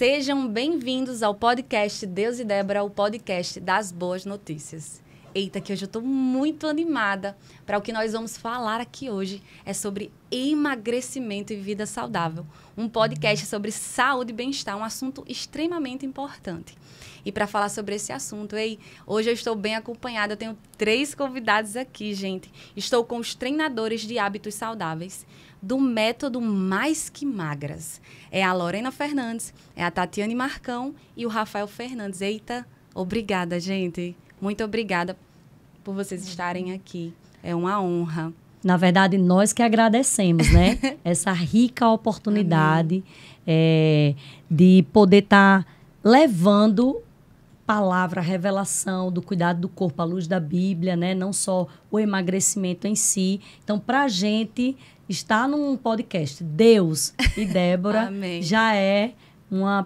Sejam bem-vindos ao podcast Deus e Débora, o podcast das boas notícias. Eita, que hoje eu estou muito animada para o que nós vamos falar aqui hoje. É sobre emagrecimento e vida saudável. Um podcast sobre saúde e bem-estar, um assunto extremamente importante. E para falar sobre esse assunto, hoje eu estou bem acompanhada. Eu tenho 3 convidados aqui, gente. Estou com os treinadores de hábitos saudáveis do método Mais Que Magras. É a Lorena Fernandes, é a Tatiane Marcão e o Rafael Fernandes. Eita, obrigada, gente. Muito obrigada por vocês estarem aqui. É uma honra. Na verdade, nós que agradecemos, né? Essa rica oportunidade de poder estar levando palavra, revelação do cuidado do corpo à luz da Bíblia, né? Não só o emagrecimento em si. Então, para a gente estar num podcast Deus e Débora já é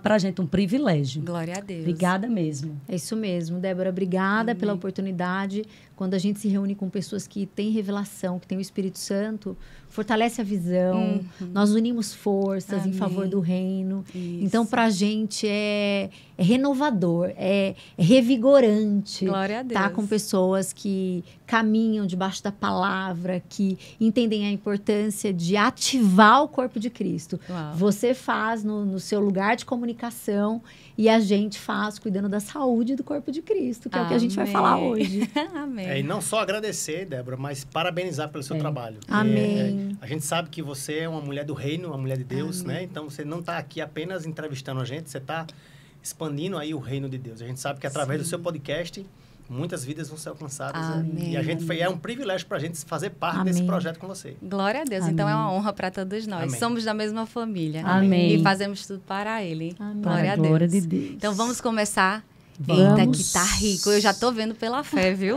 para a gente um privilégio. Glória a Deus. Obrigada mesmo. É isso mesmo, Débora. Obrigada pela oportunidade. Quando a gente se reúne com pessoas que têm revelação, que têm o Espírito Santo, fortalece a visão. Nós unimos forças em favor do reino. Isso. Então, para a gente é renovador, é revigorante. Glória a Deus. Estar com pessoas que caminham debaixo da palavra, que entendem a importância de ativar o corpo de Cristo. Uau. Você faz no seu lugar de comunicação e a gente faz cuidando da saúde do corpo de Cristo, que é o que a gente vai falar hoje. Amém. E não só agradecer, Débora, mas parabenizar pelo seu trabalho. Amém. A gente sabe que você é uma mulher do reino, uma mulher de Deus, né? Então, você não está aqui apenas entrevistando a gente, você está expandindo aí o reino de Deus. A gente sabe que através do seu podcast, muitas vidas vão ser alcançadas. Amém. E a gente é um privilégio para a gente fazer parte desse projeto com você. Glória a Deus. Amém. Então, é uma honra para todos nós. Amém. Somos da mesma família. Amém. E fazemos tudo para Ele. Amém. Glória a Para a glória Deus. de Deus. Então, vamos começar. Vamos. Eita, que tá rico. Eu já tô vendo pela fé, viu?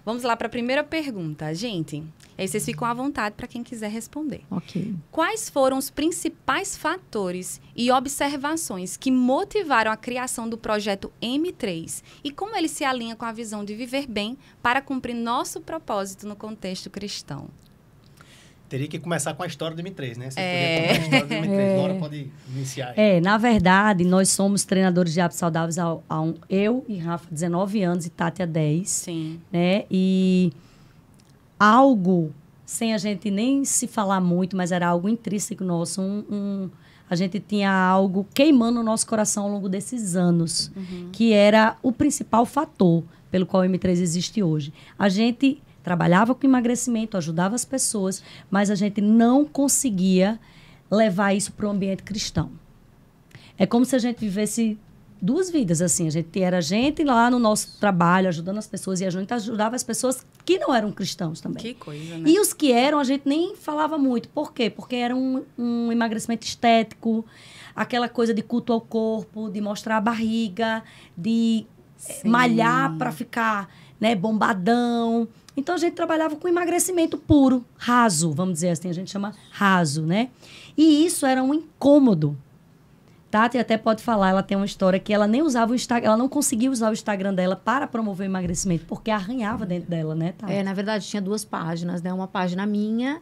Vamos lá para a primeira pergunta. Gente, aí vocês ficam à vontade para quem quiser responder. Ok. Quais foram os principais fatores e observações que motivaram a criação do projeto M3 e como ele se alinha com a visão de viver bem para cumprir nosso propósito no contexto cristão? Teria que começar com a história do M3, né? Você podia contar a história do M3. Laura pode iniciar. Na verdade, nós somos treinadores de hábitos saudáveis eu e Rafa, 19 anos, e Tati, 10. Sim. Né? E algo, sem a gente nem se falar muito, mas era algo intrínseco nosso, a gente tinha algo queimando no nosso coração ao longo desses anos, que era o principal fator pelo qual o M3 existe hoje. A gente trabalhava com emagrecimento, ajudava as pessoas, mas a gente não conseguia levar isso para o ambiente cristão. É como se a gente vivesse 2 vidas, assim. A gente lá no nosso trabalho, ajudando as pessoas, e a gente ajudava as pessoas que não eram cristãos também. Que coisa, né? E os que eram, a gente nem falava muito. Por quê? Porque era um emagrecimento estético, aquela coisa de culto ao corpo, de mostrar a barriga, de malhar para ficar, né, bombadão. Então, a gente trabalhava com emagrecimento puro, raso, vamos dizer assim, a gente chama raso, né? E isso era um incômodo. Tati até pode falar, ela tem uma história que ela nem usava o Instagram, ela não conseguia usar o Instagram dela para promover o emagrecimento, porque arranhava dentro dela, né, Tati? Na verdade, tinha 2 páginas, né? Uma página minha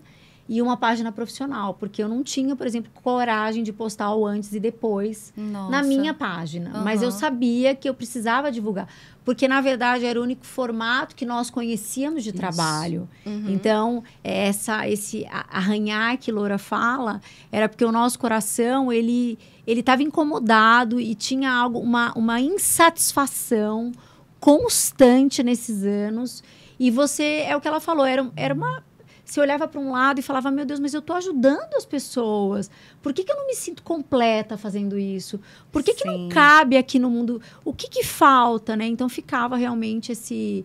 e uma página profissional, porque eu não tinha, por exemplo, coragem de postar o antes e depois na minha página. Mas eu sabia que eu precisava divulgar, porque, na verdade, era o único formato que nós conhecíamos de trabalho. Então, esse arranhar que Loura fala, era porque o nosso coração, ele estava incomodado e tinha uma insatisfação constante nesses anos. E é o que ela falou, era uma... Você olhava para um lado e falava, meu Deus, mas eu estou ajudando as pessoas. Por que eu não me sinto completa fazendo isso? Por que não cabe aqui no mundo? O que falta, né? Então, ficava realmente esse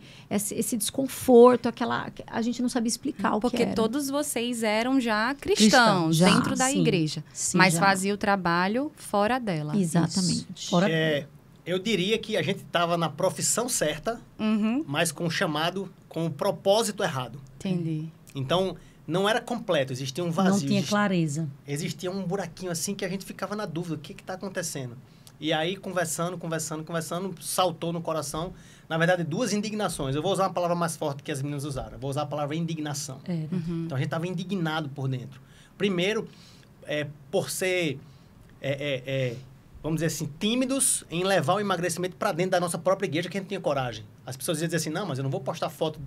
desconforto, a gente não sabia explicar o que era. Porque todos vocês eram já cristãos, dentro da igreja. Sim, mas fazia o trabalho fora dela. Exatamente. Eu diria que a gente estava na profissão certa, mas com o chamado, com o propósito errado. Entendi. Então, não era completo, existia um vazio. Não tinha clareza. Existia um buraquinho assim que a gente ficava na dúvida, o que está acontecendo? E aí, conversando, saltou no coração, na verdade, 2 indignações. Eu vou usar uma palavra mais forte que as meninas usaram. Eu vou usar a palavra indignação. Então, a gente estava indignado por dentro. Primeiro, por ser vamos dizer assim, tímidos em levar o emagrecimento para dentro da nossa própria igreja, que a gente tinha coragem. As pessoas diziam assim, não, mas eu não vou postar foto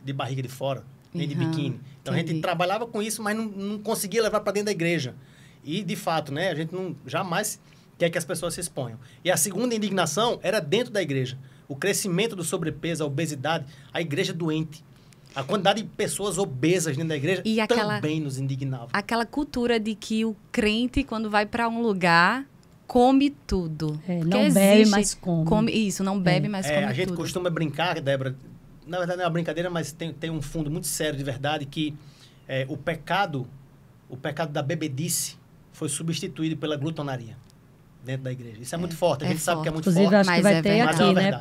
de barriga de fora, nem de biquíni. Então, a gente trabalhava com isso, mas não conseguia levar para dentro da igreja. E, de fato, né, a gente jamais quer que as pessoas se exponham. E a segunda indignação era dentro da igreja. O crescimento do sobrepeso, a obesidade, a igreja doente. A quantidade de pessoas obesas dentro da igreja também nos indignava. Aquela cultura de que o crente, quando vai para um lugar, come tudo. Não bebe, mas come. Isso, não bebe, mas come tudo. A gente costuma brincar, Débora, na verdade não é uma brincadeira, mas tem um fundo muito sério de verdade, que o pecado da bebedice foi substituído pela glutonaria dentro da igreja. Isso é muito forte, a gente sabe que é muito forte. Inclusive, acho que vai ter aqui, né?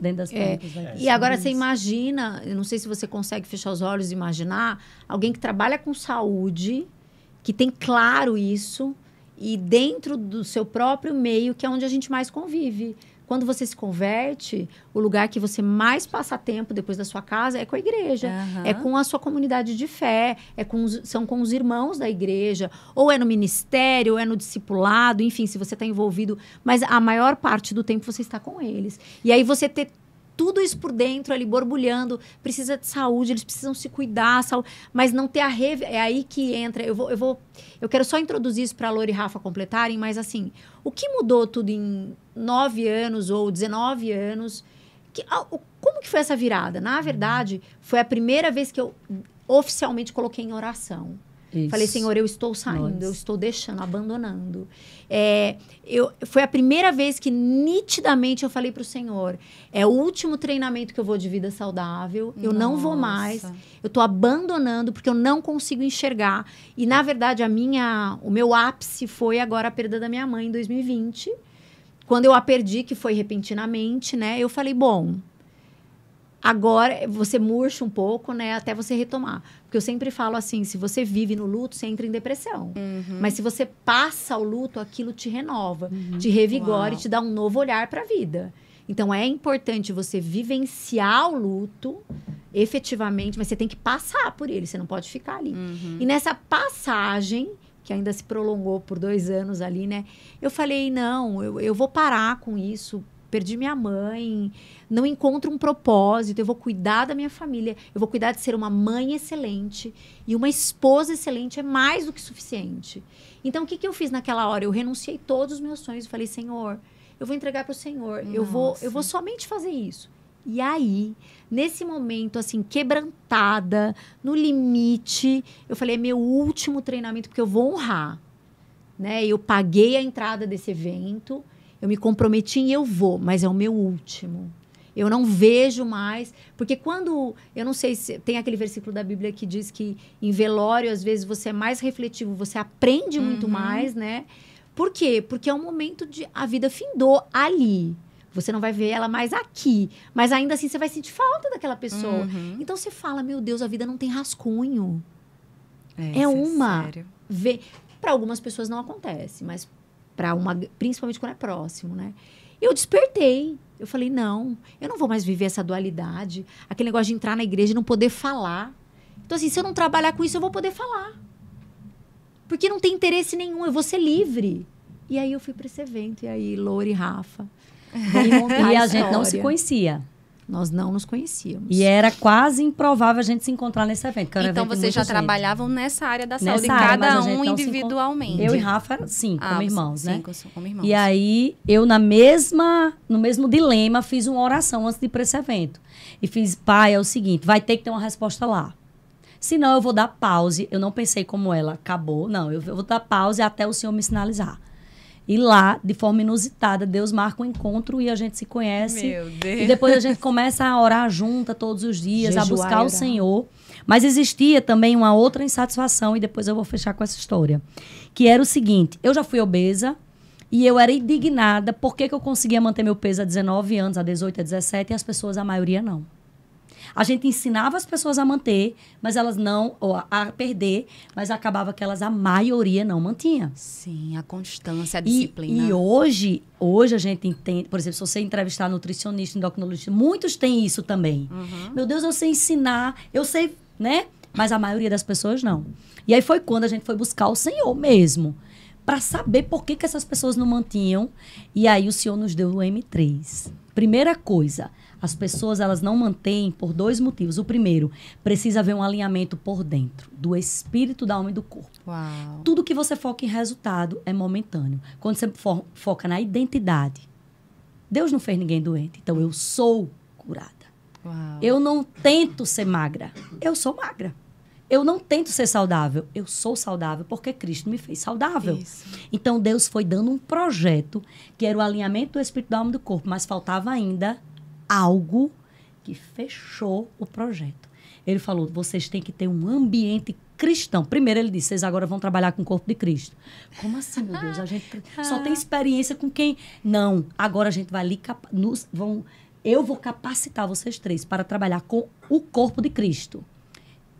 Dentro das plantas. E agora você imagina, eu não sei se você consegue fechar os olhos e imaginar, alguém que trabalha com saúde, que tem claro isso, e dentro do seu próprio meio, que é onde a gente mais convive. Quando você se converte, o lugar que você mais passa tempo depois da sua casa é com a igreja. É com a sua comunidade de fé, são com os irmãos da igreja, ou é no ministério, ou é no discipulado, enfim, se você está envolvido. Mas a maior parte do tempo você está com eles. E aí você ter tudo isso por dentro ali, borbulhando, precisa de saúde, eles precisam se cuidar, mas não ter é aí que entra, eu quero só introduzir isso para a Lori e Rafa completarem, mas assim, o que mudou tudo em 9 anos ou 19 anos, como que foi essa virada? Na verdade, foi a primeira vez que eu oficialmente coloquei em oração. Isso. Falei, Senhor, eu estou saindo, eu estou deixando, abandonando. Foi a primeira vez que nitidamente eu falei para o Senhor, é o último treinamento que eu vou de vida saudável, eu não vou mais, eu estou abandonando porque eu não consigo enxergar. E, na verdade, o meu ápice foi agora a perda da minha mãe em 2020. Quando eu a perdi, que foi repentinamente, né? Eu falei, bom, agora você murcha um pouco, né? Até você retomar. Porque eu sempre falo assim, se você vive no luto, você entra em depressão. Mas se você passa o luto, aquilo te renova, te revigora e te dá um novo olhar para a vida. Então, é importante você vivenciar o luto, efetivamente, mas você tem que passar por ele, você não pode ficar ali. E nessa passagem, que ainda se prolongou por 2 anos ali, né? Eu falei, não, eu vou parar com isso. Perdi minha mãe, não encontro um propósito, eu vou cuidar da minha família, eu vou cuidar de ser uma mãe excelente e uma esposa excelente é mais do que suficiente. Então, o que eu fiz naquela hora? Eu renunciei todos os meus sonhos e falei, Senhor, eu vou entregar para o Senhor, eu vou somente fazer isso. E aí, nesse momento, assim, quebrantada, no limite, eu falei, é meu último treinamento, porque eu vou honrar, né? Eu paguei a entrada desse evento, eu me comprometi e eu vou, mas é o meu último. Eu não vejo mais, porque quando, eu não sei se tem aquele versículo da Bíblia que diz que em velório, às vezes, você é mais refletivo, você aprende muito mais, né? Por quê? Porque é um momento de, a vida findou ali. Você não vai ver ela mais aqui, mas ainda assim você vai sentir falta daquela pessoa. Então você fala, meu Deus, a vida não tem rascunho. Sério. Para algumas pessoas não acontece, mas para uma, principalmente quando é próximo, né? Eu despertei. Eu falei, não, eu não vou mais viver essa dualidade. Aquele negócio de entrar na igreja e não poder falar. Então, assim, se eu não trabalhar com isso, eu vou poder falar. Porque não tem interesse nenhum, eu vou ser livre. E aí eu fui para esse evento, e aí Lori e Rafa. E a gente não se conhecia. Nós não nos conhecíamos. E era quase improvável a gente se encontrar nesse evento. Então, vocês já trabalhavam nessa área da saúde, cada um individualmente. Eu e Rafa, sim, como irmãos, né? Sim, como irmãos. E aí, eu no mesmo dilema, fiz uma oração antes de ir para esse evento. E fiz, pai, é o seguinte, vai ter que ter uma resposta lá. Senão, eu vou dar pause. Eu não pensei como ela acabou. Não, eu vou dar pause até o Senhor me sinalizar. E lá, de forma inusitada, Deus marca um encontro e a gente se conhece. Meu Deus. E depois a gente começa a orar junta todos os dias, a buscar o Senhor. Mas existia também uma outra insatisfação, e depois eu vou fechar com essa história. Que era o seguinte, eu já fui obesa e eu era indignada porque eu conseguia manter meu peso a 19 anos, a 18, a 17, e as pessoas, a maioria, não. A gente ensinava as pessoas a manter, mas elas não, ou a perder, mas acabava que elas, a maioria, não mantinha. Sim, a constância, a disciplina. E hoje a gente entende, por exemplo, se você entrevistar nutricionista, endocrinologista, muitos têm isso também. Meu Deus, eu sei ensinar, eu sei, né? Mas a maioria das pessoas não. E aí foi quando a gente foi buscar o Senhor mesmo. para saber por que essas pessoas não mantinham. E aí o Senhor nos deu o M3. Primeira coisa, as pessoas elas não mantêm por 2 motivos. O primeiro, precisa haver um alinhamento por dentro, do espírito, da alma e do corpo. Uau. Tudo que você foca em resultado é momentâneo. Quando você foca na identidade, Deus não fez ninguém doente, então eu sou curada. Uau. Eu não tento ser magra, eu sou magra. Eu não tento ser saudável, eu sou saudável porque Cristo me fez saudável. Isso. Então Deus foi dando um projeto que era o alinhamento do espírito, da alma e do corpo, mas faltava ainda algo que fechou o projeto. Ele falou, vocês têm que ter um ambiente cristão. Primeiro ele disse, vocês agora vão trabalhar com o corpo de Cristo. Como assim, meu Deus? A gente só tem experiência com quem... Não, agora a gente vai ali... Eu vou capacitar vocês 3 para trabalhar com o corpo de Cristo.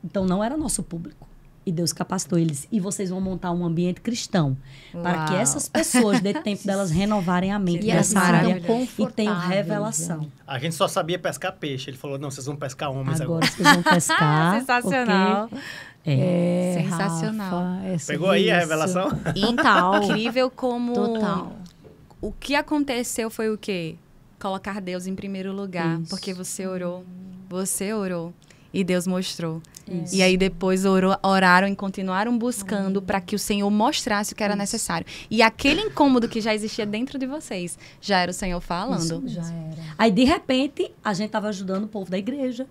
Então, não era nosso público. E Deus capacitou eles. E vocês vão montar um ambiente cristão. Uau. Para que essas pessoas dê tempo delas renovarem a mente E nessa assim, área. tão E tenham confortáveis, revelação. A gente só sabia pescar peixe. Ele falou, não, vocês vão pescar homens Agora agora. vocês vão pescar. Sensacional. porque- Sensacional. Rafa, é Pegou aí a isso. revelação? Total. Incrível como... Total. O que aconteceu foi o quê? Colocar Deus em primeiro lugar. Isso. Porque você orou. E Deus mostrou. Isso. E aí depois oraram e continuaram buscando para que o Senhor mostrasse o que era necessário. E aquele incômodo que já existia dentro de vocês, já era o Senhor falando. Já era. Aí, de repente, a gente estava ajudando o povo da igreja.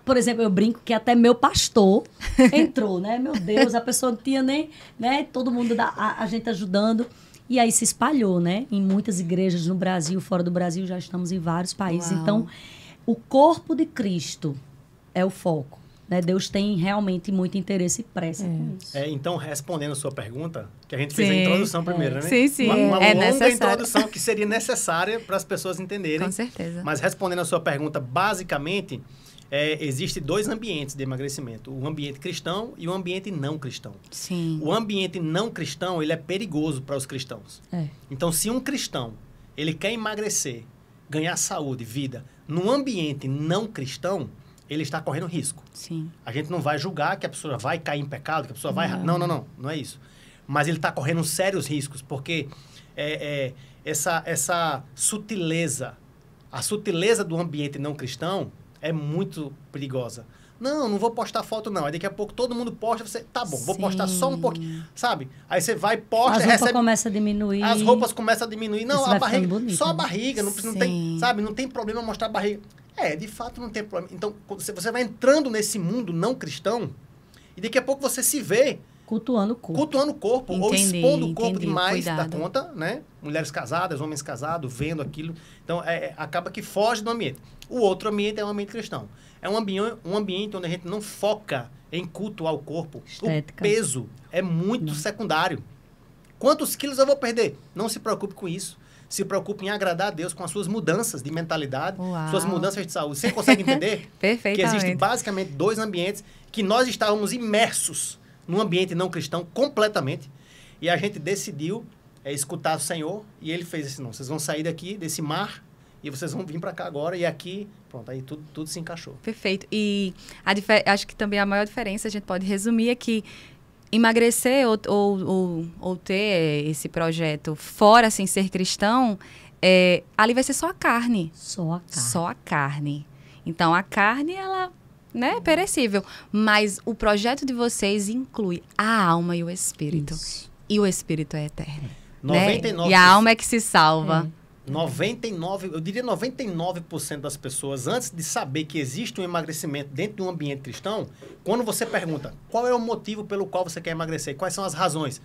Por exemplo, eu brinco que até meu pastor entrou, né? Meu Deus, a pessoa não tinha nem... né? Todo mundo, a gente ajudando. E aí se espalhou, né? Em muitas igrejas no Brasil, fora do Brasil, já estamos em vários países. Uau. Então, o corpo de Cristo é o foco. Né? Deus tem realmente muito interesse e pressa com isso. Então, respondendo a sua pergunta, que a gente fez a Sim. introdução primeiro, né? Sim, sim. Uma É longa necessário. introdução que seria necessária para as pessoas entenderem. Com certeza. Mas respondendo a sua pergunta, basicamente, existem 2 ambientes de emagrecimento. O ambiente cristão e o ambiente não cristão. Sim. O ambiente não cristão, ele é perigoso para os cristãos. Então, se um cristão, ele quer emagrecer, ganhar saúde, vida, num ambiente não cristão, ele está correndo risco. Sim. A gente não vai julgar que a pessoa vai cair em pecado, que a pessoa vai... Não é isso. Mas ele está correndo sérios riscos, porque essa sutileza, a sutileza do ambiente não cristão é muito perigosa. Não vou postar foto não. Aí daqui a pouco todo mundo posta, você, tá bom, vou postar só um pouquinho, sabe? Aí você vai, posta, As roupas começam a diminuir. As roupas começam a diminuir. Não, Isso a vai barriga, ficando bonito, só a né? barriga, não Sim. tem, sabe? Não tem problema mostrar a barriga. De fato não tem problema. Então, quando você vai entrando nesse mundo não cristão, e daqui a pouco você se vê Cultuando o corpo. cultuando o corpo, ou Entendi, expondo o corpo entendi, demais cuidado. da conta, né? Mulheres casadas, homens casados, vendo aquilo. Então, acaba que foge do ambiente. O outro ambiente é um ambiente cristão. É um ambiente onde a gente não foca em culto ao corpo. Estética. O peso é muito secundário. Quantos quilos eu vou perder? Não se preocupe com isso. Se preocupe em agradar a Deus com as suas mudanças de mentalidade, Uau. suas mudanças de saúde. Você consegue entender que Perfeitamente. existem basicamente 2 ambientes que nós estávamos imersos num ambiente não cristão completamente, e a gente decidiu escutar o Senhor, e ele fez isso, não, vocês vão sair daqui, desse mar, e vocês vão vir para cá agora, e aqui, pronto, aí tudo se encaixou. Perfeito. E acho que também a maior diferença, a gente pode resumir, é que emagrecer ou ter esse projeto fora, sem ser cristão, ali vai ser só a carne. Só a carne. Só a carne. Então, a carne, ela é perecível. Mas o projeto de vocês inclui a alma e o espírito. Isso. E o espírito é eterno. 99%, Né? E a alma é que se salva. 99% das pessoas, antes de saber que existe um emagrecimento dentro de um ambiente cristão, quando você pergunta qual é o motivo pelo qual você quer emagrecer, quais são as razões?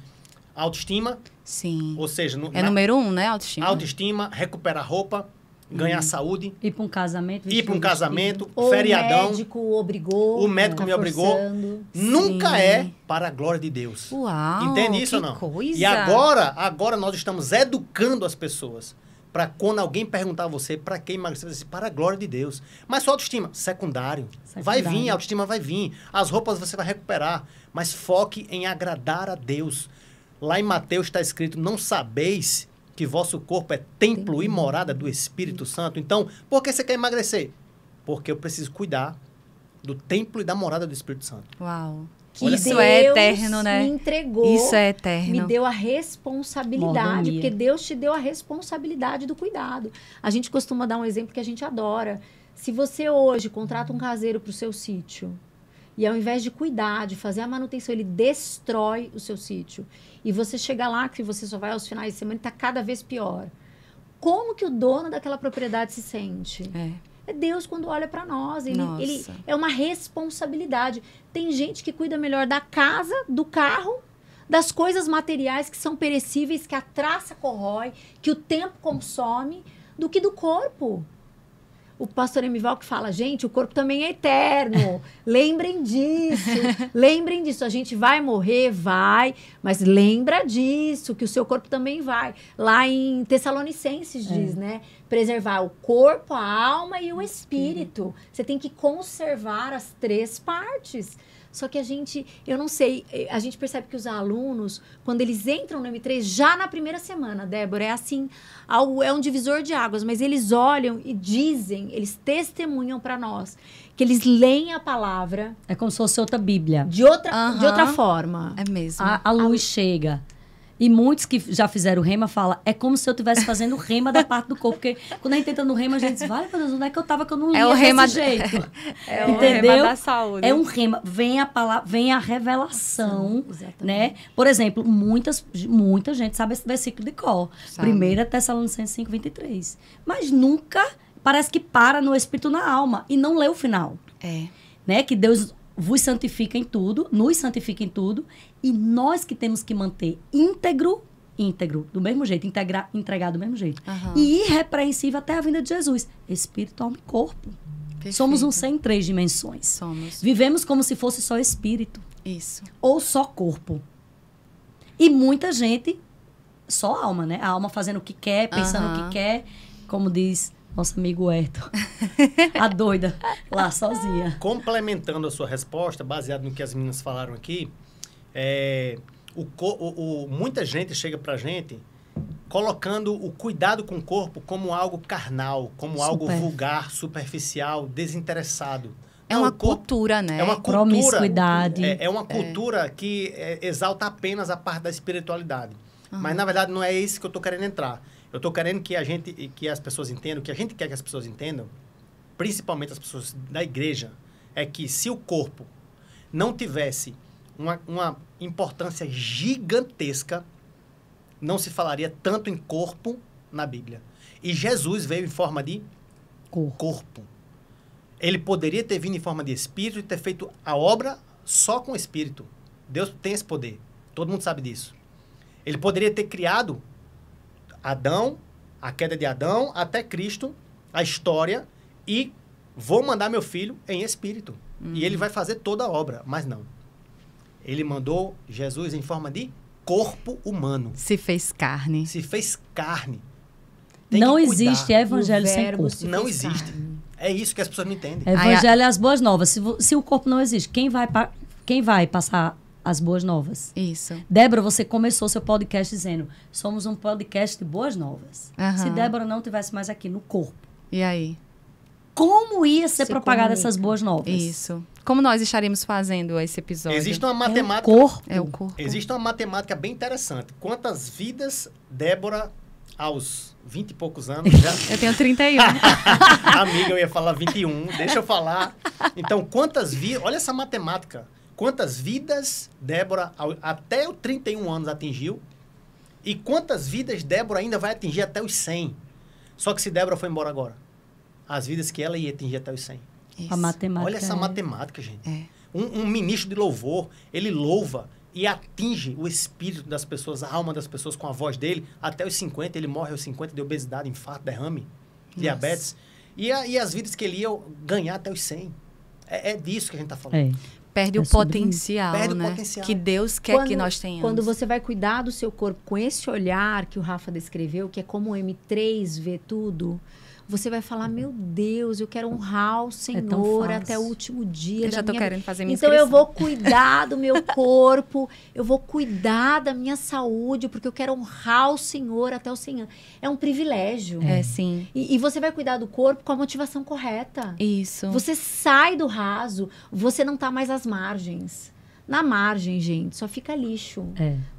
Autoestima, Sim. ou seja... Número 1, né? Autoestima. Autoestima, recuperar roupa, ganhar saúde, Ir para um casamento. ir para um casamento, Ou feriadão. o médico obrigou. O médico tá me obrigou. forçando. Nunca Sim. é para a glória de Deus. Uau, Entende isso que ou não? coisa. E agora nós estamos educando as pessoas para quando alguém perguntar a você para quem emagrecer, você diz, para a glória de Deus. Mas sua autoestima, secundário. Vai vir, a autoestima vai vir. As roupas você vai recuperar. Mas foque em agradar a Deus. Lá em Mateus está escrito, não sabeis que vosso corpo é templo e morada do Espírito Santo. Então, por que você quer emagrecer? Porque eu preciso cuidar do templo e da morada do Espírito Santo. Uau. que Isso Deus é eterno, né? me entregou. Isso é eterno. Me deu a responsabilidade, Mordomia. porque Deus te deu a responsabilidade do cuidado. A gente costuma dar um exemplo que a gente adora. Se você hoje contrata um caseiro para o seu sítio, e ao invés de cuidar, de fazer a manutenção, ele destrói o seu sítio, e você chega lá, que você só vai aos finais de semana e está cada vez pior. Como que o dono daquela propriedade se sente? É Deus quando olha para nós. Ele é uma responsabilidade. Tem gente que cuida melhor da casa, do carro, das coisas materiais que são perecíveis, que a traça corrói, que o tempo consome, do que do corpo. O pastor Emival que fala, gente, o corpo também é eterno. Lembrem disso. Lembrem disso. A gente vai morrer, vai, mas lembra disso, que o seu corpo também vai. Lá em Tessalonicenses diz, né? Preservar o corpo, a alma e o espírito. Você tem que conservar as 3 partes. Só que eu não sei, a gente percebe que os alunos, quando eles entram no M3, já na primeira semana, Débora, é assim, é um divisor de águas, mas eles olham e dizem, eles testemunham para nós, que eles leem a palavra. É como se fosse outra Bíblia. De outra forma. É mesmo. A luz chega. E muitos que já fizeram rema falam, é como se eu estivesse fazendo rema da parte do corpo. Porque quando a gente entra no rema, a gente diz, vale, meu Deus, onde é que eu estava que eu não lia o rema desse jeito? É o entendeu? rema da saúde. É um rema. Vem a palavra, vem a revelação, Exatamente. né? Por exemplo, muita gente sabe esse versículo de cor. 1 Tessalonicenses 5:23. Mas nunca, parece que para no espírito, na alma. E não lê o final. Né? Que Deus vos santifica em tudo, nos santifica em tudo, e nós que temos que manter íntegro, do mesmo jeito, entregar do mesmo jeito. E irrepreensível até a vinda de Jesus. Espírito, alma e corpo. Perfeito. Somos um ser em 3 dimensões. Somos. Vivemos como se fosse só espírito. Isso. Ou só corpo. E muita gente, só alma, né? A alma fazendo o que quer, pensando o que quer, como diz nosso amigo Herto. A doida, lá sozinha. Complementando a sua resposta, baseado no que as meninas falaram aqui, muita gente chega pra gente colocando o cuidado com o corpo como algo carnal, como algo vulgar, superficial, desinteressado. É uma cultura, né? É uma cultura. Promiscuidade. É uma cultura que exalta apenas a parte da espiritualidade. Mas, na verdade, não é isso que eu estou querendo entrar. Eu estou querendo que as pessoas entendam, que a gente quer que as pessoas entendam, principalmente as pessoas da igreja, é que se o corpo não tivesse uma importância gigantesca, não se falaria tanto em corpo na Bíblia. E Jesus veio em forma de corpo. Ele poderia ter vindo em forma de espírito e ter feito a obra só com o espírito. Deus tem esse poder. Todo mundo sabe disso. Ele poderia ter criado Adão, a queda de Adão, até Cristo, a história, e vou mandar meu filho em espírito. E ele vai fazer toda a obra, mas não. Ele mandou Jesus em forma de corpo humano. Se fez carne. Se fez carne. Não existe evangelho sem corpo. Não existe. É isso que as pessoas não entendem. Evangelho é as boas novas. Se o corpo não existe, quem vai passar as boas novas? Isso. Débora, você começou seu podcast dizendo, somos um podcast de boas novas. Se Débora não tivesse mais aqui no corpo, e aí? Como ia ser propagada essas boas novas? Isso. Como nós estaríamos fazendo esse episódio? Existe uma matemática... É o corpo. Existe uma matemática bem interessante. Quantas vidas Débora, aos 20 e poucos anos... Eu tenho 31. Amiga, eu ia falar 21. Deixa eu falar. Então, quantas vidas... Olha essa matemática. Quantas vidas Débora, até os 31 anos, atingiu? E quantas vidas Débora ainda vai atingir até os 100? Só que se Débora for embora agora, as vidas que ela ia atingir até os 100. A matemática. Olha essa matemática, gente. Um ministro de louvor, ele louva e atinge o espírito das pessoas, a alma das pessoas com a voz dele. Até os 50, ele morre aos 50 de obesidade, infarto, derrame, diabetes. E as vidas que ele ia ganhar até os 100. É disso que a gente está falando. Perde o potencial, Perde né? o potencial. Que Deus quer que nós tenhamos. Quando você vai cuidar do seu corpo com esse olhar que o Rafa descreveu, que é como o M3 vê tudo, você vai falar, meu Deus, eu quero honrar o Senhor até o último dia. Eu já estou querendo fazer minha Então inscrição. eu vou cuidar do meu corpo, eu vou cuidar da minha saúde, porque eu quero honrar o Senhor até o 100 anos. É um privilégio. Sim. E você vai cuidar do corpo com a motivação correta. Isso. Você sai do raso, você não está mais às margens. Na margem, gente, só fica lixo.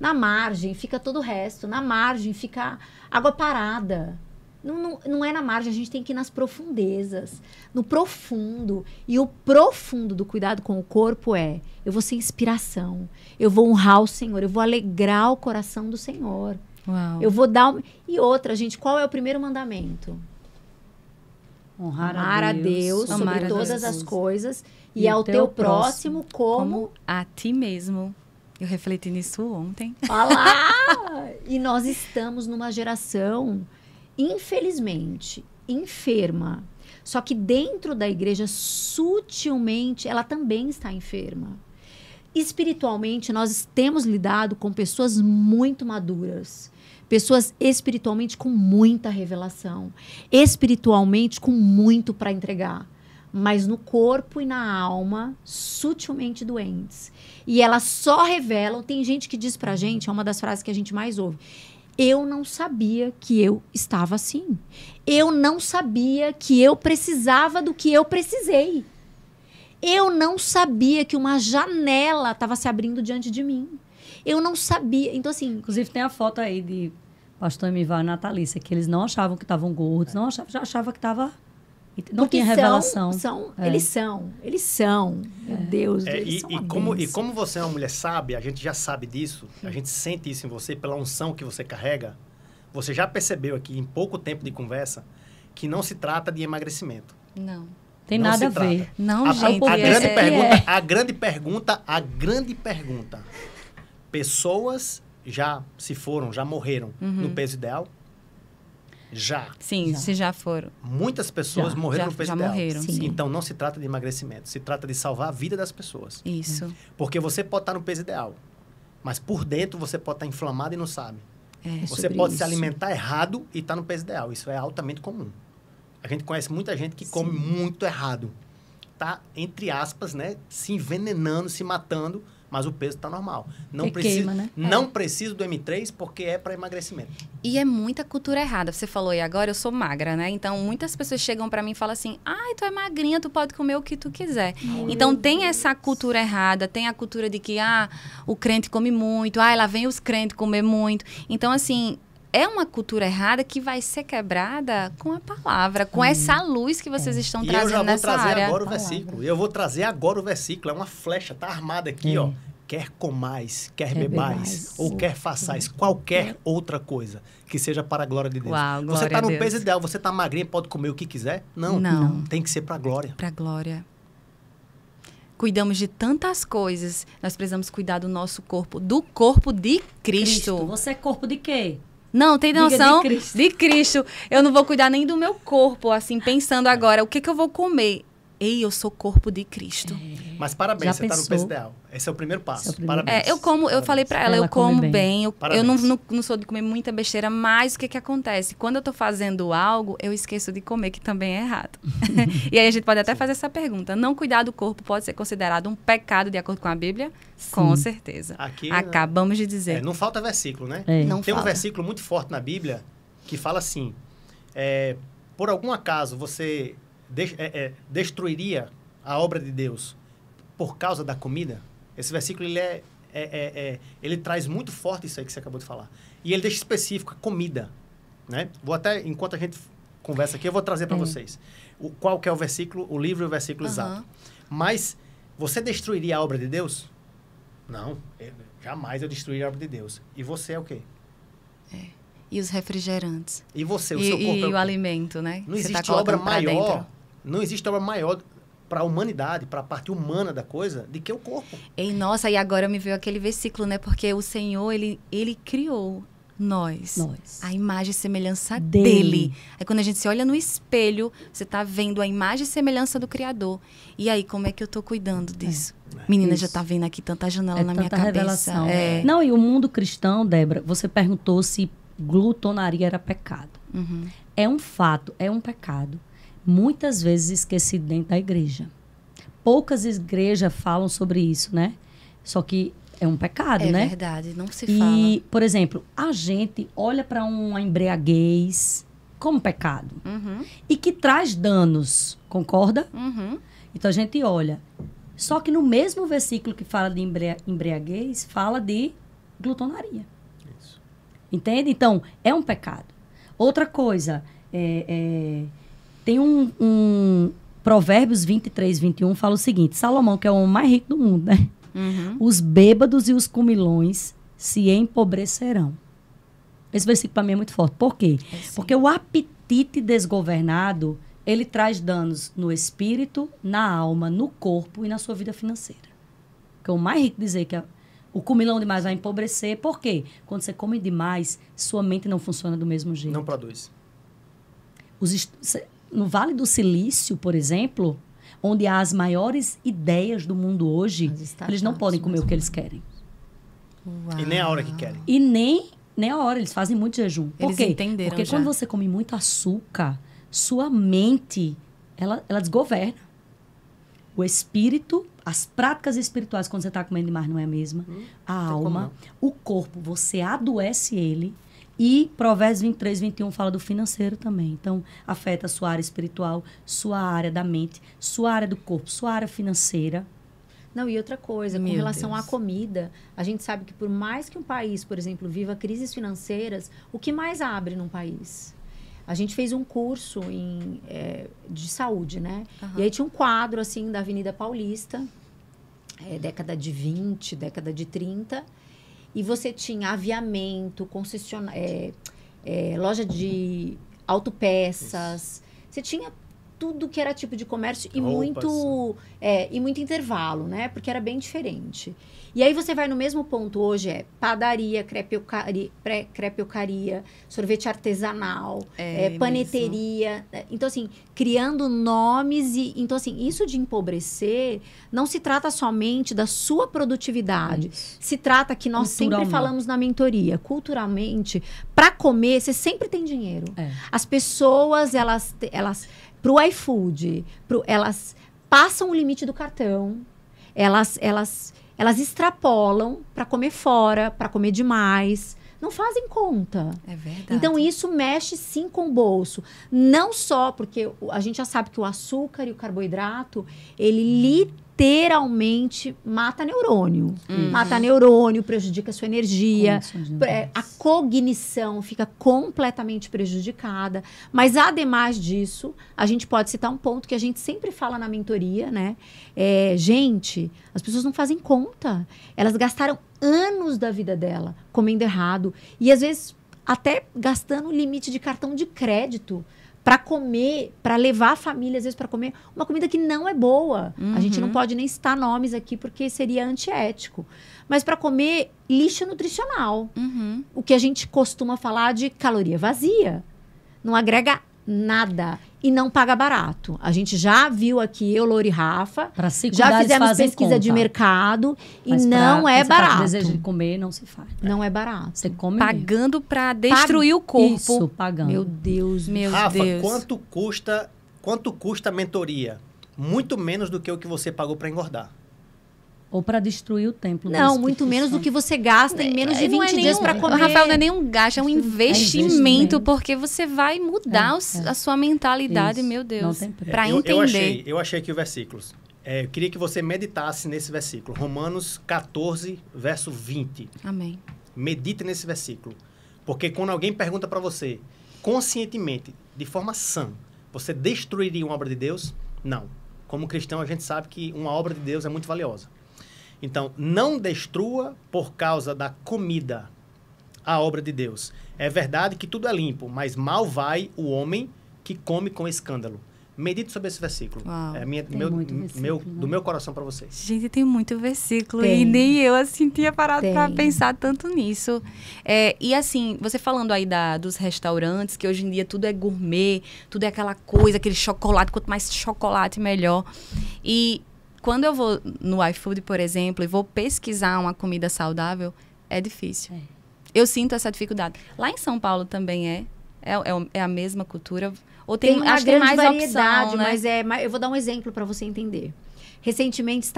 Na margem fica todo o resto. Na margem fica água parada. Não é na margem, a gente tem que ir nas profundezas. No profundo. E o profundo do cuidado com o corpo eu vou ser inspiração. Eu vou honrar o Senhor. Eu vou alegrar o coração do Senhor. Uau. Eu vou dar... E outra, gente, qual é o primeiro mandamento? Honrar a Deus sobre todas as coisas e ao teu próximo como a ti mesmo. Eu refleti nisso ontem. Olha lá! E nós estamos numa geração, infelizmente, enferma. Só que dentro da igreja, sutilmente, ela também está enferma. Espiritualmente, nós temos lidado com pessoas muito maduras. Pessoas espiritualmente com muita revelação. Espiritualmente com muito para entregar. Mas no corpo e na alma, sutilmente doentes. E elas só revelam... Tem gente que diz pra gente, é uma das frases que a gente mais ouve. Eu não sabia que eu estava assim. Eu não sabia que eu precisava do que eu precisei. Eu não sabia que uma janela estava se abrindo diante de mim. Eu não sabia. Então, assim... Inclusive, tem a foto aí de Pastor Emival e Natalícia, que eles não achavam que estavam gordos, não achavam, já achavam que estava... Não tinha revelação. Eles são. Meu Deus, eles são e como você é uma mulher sábia, a gente já sabe disso, a gente sente isso em você, pela unção que você carrega. Você já percebeu aqui, em pouco tempo de conversa, que não se trata de emagrecimento. Não. Tem nada a ver. Não, gente. A grande pergunta. Pessoas já se foram, já morreram no peso ideal? Já. Sim, se já foram. Muitas pessoas morreram no peso ideal. Morreram. Sim. Então, não se trata de emagrecimento. Se trata de salvar a vida das pessoas. Isso. Porque você pode estar no peso ideal. Mas por dentro, você pode estar inflamado e não sabe. Você pode se alimentar errado e estar no peso ideal. Isso é altamente comum. A gente conhece muita gente que come muito errado. Tá, entre aspas, né? Se envenenando, se matando, mas o peso está normal. Não precisa, né? Não precisa do M3 porque é para emagrecimento. E é muita cultura errada. Você falou, e agora eu sou magra, né? Então, muitas pessoas chegam para mim e falam assim, ai, tu é magrinha, tu pode comer o que tu quiser. Então, tem essa cultura errada, tem a cultura de que, o crente come muito, lá vem os crentes comer muito. Então, assim... É uma cultura errada que vai ser quebrada com a palavra, com essa luz que vocês estão trazendo nessa área. Eu vou trazer agora o versículo. É uma flecha, tá armada aqui, ó. Quer comais, quer bebais, ou quer façais qualquer outra coisa que seja para a glória de Deus. Uau, você está no peso ideal, você está magrinha, pode comer o que quiser? Não. Tem que ser para a glória. Para a glória. Cuidamos de tantas coisas. Nós precisamos cuidar do nosso corpo, do corpo de Cristo. Você é corpo de quê? Não, tem noção? De Cristo. Eu não vou cuidar nem do meu corpo, assim, pensando agora, o que eu vou comer? Eu sou corpo de Cristo. Mas parabéns, você está no peso ideal. Esse é o primeiro passo. Parabéns. Eu falei para ela, eu como bem. Eu não sou de comer muita besteira, mas o que acontece? Quando eu estou fazendo algo, eu esqueço de comer, que também é errado. E aí a gente pode até fazer essa pergunta. Não cuidar do corpo pode ser considerado um pecado de acordo com a Bíblia? Sim. Com certeza. Aqui, acabamos de dizer. Não falta versículo, né? Não Tem falta. Um versículo muito forte na Bíblia que fala assim, por algum acaso você destruiria a obra de Deus por causa da comida? Esse versículo, ele traz muito forte isso aí que você acabou de falar. E ele deixa específico, a comida. Né? Vou até, enquanto a gente conversa aqui, eu vou trazer para vocês. Qual que é o versículo, o livro e o versículo exato. Mas, você destruiria a obra de Deus? Não, jamais eu destruiria a obra de Deus. E você é o quê? E os refrigerantes. E você, o seu corpo e o alimento, né? Não existe obra maior. Não existe obra maior para a humanidade, para a parte humana da coisa, do que o corpo. Nossa, e agora me veio aquele versículo, né? Porque o Senhor, ele criou nós. A imagem e semelhança dele. Aí quando a gente se olha no espelho, você tá vendo a imagem e semelhança do Criador. E aí, como é que eu tô cuidando disso? Menina, já tá vendo aqui tanta janela na minha cabeça. Revelação. Não, e o mundo cristão, Débora, você perguntou se glutonaria era pecado. É um fato, é um pecado. Muitas vezes esquecido dentro da igreja. Poucas igrejas falam sobre isso, né? Só que é um pecado, né? É verdade, não se fala. E, por exemplo, a gente olha para uma embriaguez como pecado. E que traz danos, concorda? Então, a gente olha. Só que no mesmo versículo que fala de embriaguez, fala de glutonaria. Isso. Entende? Então, é um pecado. Outra coisa, tem um Provérbios 23, 21, fala o seguinte, Salomão, que é o homem mais rico do mundo, né? Uhum. Os bêbados e os comilões se empobrecerão. Esse versículo para mim é muito forte. Por quê? Porque o apetite desgovernado, ele traz danos no espírito, na alma, no corpo e na sua vida financeira. Que é o mais rico dizer que o comilão demais vai empobrecer. Por quê? Quando você come demais, sua mente não funciona do mesmo jeito. Não produz. No Vale do Silício, por exemplo, onde há as maiores ideias do mundo hoje, eles não podem comer o que eles querem. Uau. E nem a hora que querem. E nem a hora, eles fazem muito jejum. Por Eles quê? entenderam Porque já. quando você come muito açúcar, sua mente, ela desgoverna. O espírito, as práticas espirituais, quando você está comendo demais, não é a mesma. A alma, o corpo, você adoece ele. E Provérbios 23, 21 fala do financeiro também. Então, afeta a sua área espiritual, sua área da mente, sua área do corpo, sua área financeira. Não, e outra coisa, com relação à comida, a gente sabe que por mais que um país, por exemplo, viva crises financeiras, o que mais abre num país? A gente fez um curso de saúde, né? Uhum. E aí tinha um quadro, assim, da Avenida Paulista, década de 20, década de 30, e você tinha aviamento, loja de autopeças, você tinha tudo que era tipo de comércio e muito intervalo, né? Porque era bem diferente. E aí você vai no mesmo ponto hoje, padaria, crepiocaria, sorvete artesanal, paneteria. Então, assim, criando nomes então, assim, isso de empobrecer não se trata somente da sua produtividade. Isso. Se trata que nós sempre falamos na mentoria, culturalmente, para comer, você sempre tem dinheiro. As pessoas, elas pro iFood, elas passam o limite do cartão, elas extrapolam para comer fora, para comer demais, não fazem conta. É verdade. Então, isso mexe sim com o bolso. Não só porque a gente já sabe que o açúcar e o carboidrato, ele literalmente mata neurônio. Mata neurônio, prejudica a sua energia. A cognição fica completamente prejudicada. Mas, ademais disso, a gente pode citar um ponto que a gente sempre fala na mentoria, né? Gente, as pessoas não fazem conta. Elas gastaram anos da vida dela comendo errado. E, às vezes, até gastando o limite de cartão de crédito para comer, para levar a família, às vezes, para comer uma comida que não é boa. A gente não pode nem citar nomes aqui, porque seria antiético. Mas para comer lixo nutricional. O que a gente costuma falar de caloria vazia. Não agrega nada. E não paga barato. A gente já viu aqui, eu, Loura e Rafa, já fizemos pesquisa de mercado e não é barato. Desejo de comer, não se faz. Não é barato. Você come pagando para destruir o corpo. Isso, pagando. Meu Deus. Rafa, quanto custa a mentoria? Muito menos do que o que você pagou para engordar. Ou para destruir o templo. Não, muito menos do que você gasta em menos de 20 dias para comer. Rafael, não é nem um gasto, é um investimento, porque você vai mudar a sua mentalidade, meu Deus, para entender. Eu achei aqui o versículo. Eu queria que você meditasse nesse versículo. Romanos 14, verso 20. Amém. Medite nesse versículo. Porque quando alguém pergunta para você, conscientemente, de forma sã, você destruiria uma obra de Deus? Não. Como cristão, a gente sabe que uma obra de Deus é muito valiosa. Então, não destrua por causa da comida a obra de Deus. É verdade que tudo é limpo, mas mal vai o homem que come com escândalo. Medite sobre esse versículo. Do meu coração para você. Gente, tem muito versículo e nem eu, assim, tinha parado para pensar tanto nisso. E assim, você falando aí dos restaurantes, que hoje em dia tudo é gourmet, tudo é aquela coisa, aquele chocolate, quanto mais chocolate, melhor. E quando eu vou no iFood, por exemplo, e vou pesquisar uma comida saudável, é difícil. Eu sinto essa dificuldade. Lá em São Paulo também é a mesma cultura. Ou tem uma acho que grande tem mais variedade, opção, né? mas eu vou dar um exemplo para você entender. Recentemente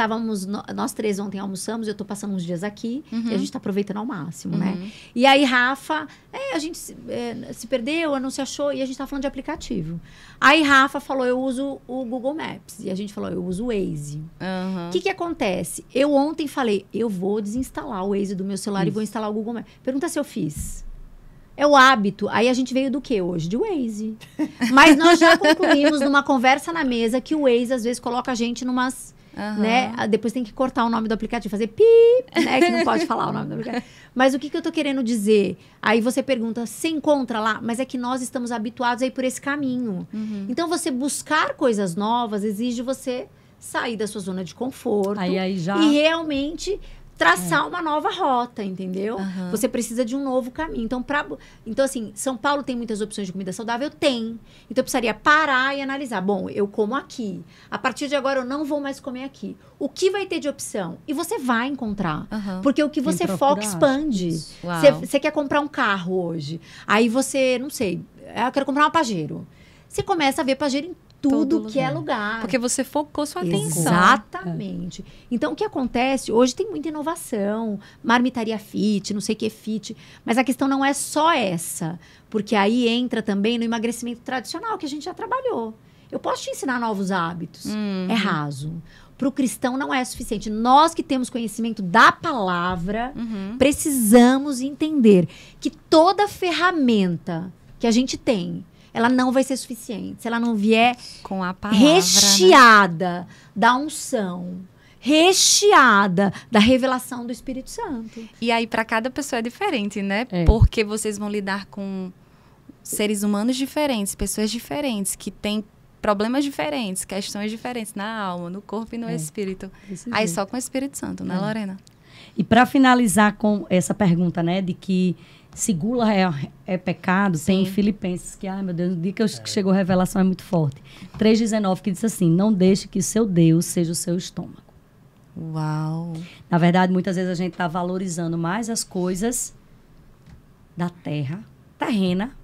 nós 3 ontem almoçamos, eu tô passando uns dias aqui e a gente tá aproveitando ao máximo, né? E aí, Rafa, a gente se perdeu, não se achou, e a gente tá falando de aplicativo. Aí, Rafa falou, eu uso o Google Maps. E a gente falou, eu uso o Waze. O que acontece? Eu ontem falei, eu vou desinstalar o Waze do meu celular e vou instalar o Google Maps. Pergunta se eu fiz. É o hábito. Aí a gente veio do quê hoje? De Waze. Mas nós já concluímos numa conversa na mesa que o Waze, às vezes, coloca a gente numas... né? Depois tem que cortar o nome do aplicativo, fazer pip, né? Que não pode falar o nome do aplicativo. Mas o que eu tô querendo dizer? Aí você pergunta, você encontra lá? Mas é que nós estamos habituados a ir por esse caminho. Então, você buscar coisas novas exige você sair da sua zona de conforto. Aí já... E realmente... traçar uma nova rota, entendeu? Você precisa de um novo caminho. Então, assim, São Paulo tem muitas opções de comida saudável? Tem. Então, eu precisaria parar e analisar. Bom, eu como aqui. A partir de agora, eu não vou mais comer aqui. O que vai ter de opção? E você vai encontrar. Porque o que você foca expande. Você quer comprar um carro hoje. Aí você, não sei, eu quero comprar uma Pajero. Você começa a ver Pajero em tudo que é lugar. Porque você focou sua atenção. Exatamente. Então, o que acontece? Hoje tem muita inovação. Marmitaria fit, não sei o que fit. Mas a questão não é só essa. Porque aí entra também no emagrecimento tradicional, que a gente já trabalhou. Eu posso te ensinar novos hábitos. É raso. Para o cristão não é suficiente. Nós que temos conhecimento da palavra, precisamos entender que toda ferramenta que a gente tem, ela não vai ser suficiente. Se ela não vier com a palavra, recheada da unção, recheada da revelação do Espírito Santo. E aí, para cada pessoa é diferente, né? Porque vocês vão lidar com seres humanos diferentes, pessoas diferentes, que têm problemas diferentes, questões diferentes na alma, no corpo e no espírito. Aí só com o Espírito Santo, né, Lorena? E para finalizar com essa pergunta, né, de que se gula é pecado, tem em Filipenses, que, ai meu Deus, no dia que chegou a revelação é muito forte. 3,19, que diz assim, não deixe que seu Deus seja o seu estômago. Uau! Na verdade, muitas vezes a gente está valorizando mais as coisas da terra, terrena,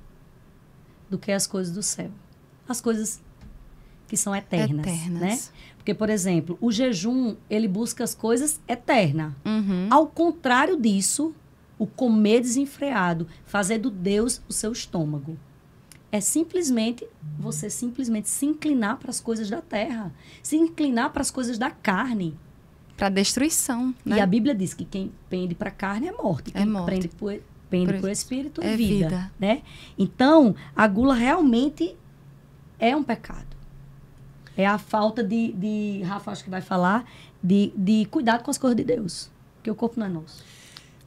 do que as coisas do céu. As coisas que são eternas, né? Porque, por exemplo, o jejum, ele busca as coisas eternas. Ao contrário disso, o comer desenfreado, fazer do Deus o seu estômago. É simplesmente, você simplesmente se inclinar para as coisas da terra. Se inclinar para as coisas da carne. Para destruição, né? E a Bíblia diz que quem pende para a carne é morte. Quem pende por espírito é vida. Né? Então, a gula realmente é um pecado. É a falta de Rafa, acho que vai falar, de cuidado com as coisas de Deus. Porque o corpo não é nosso.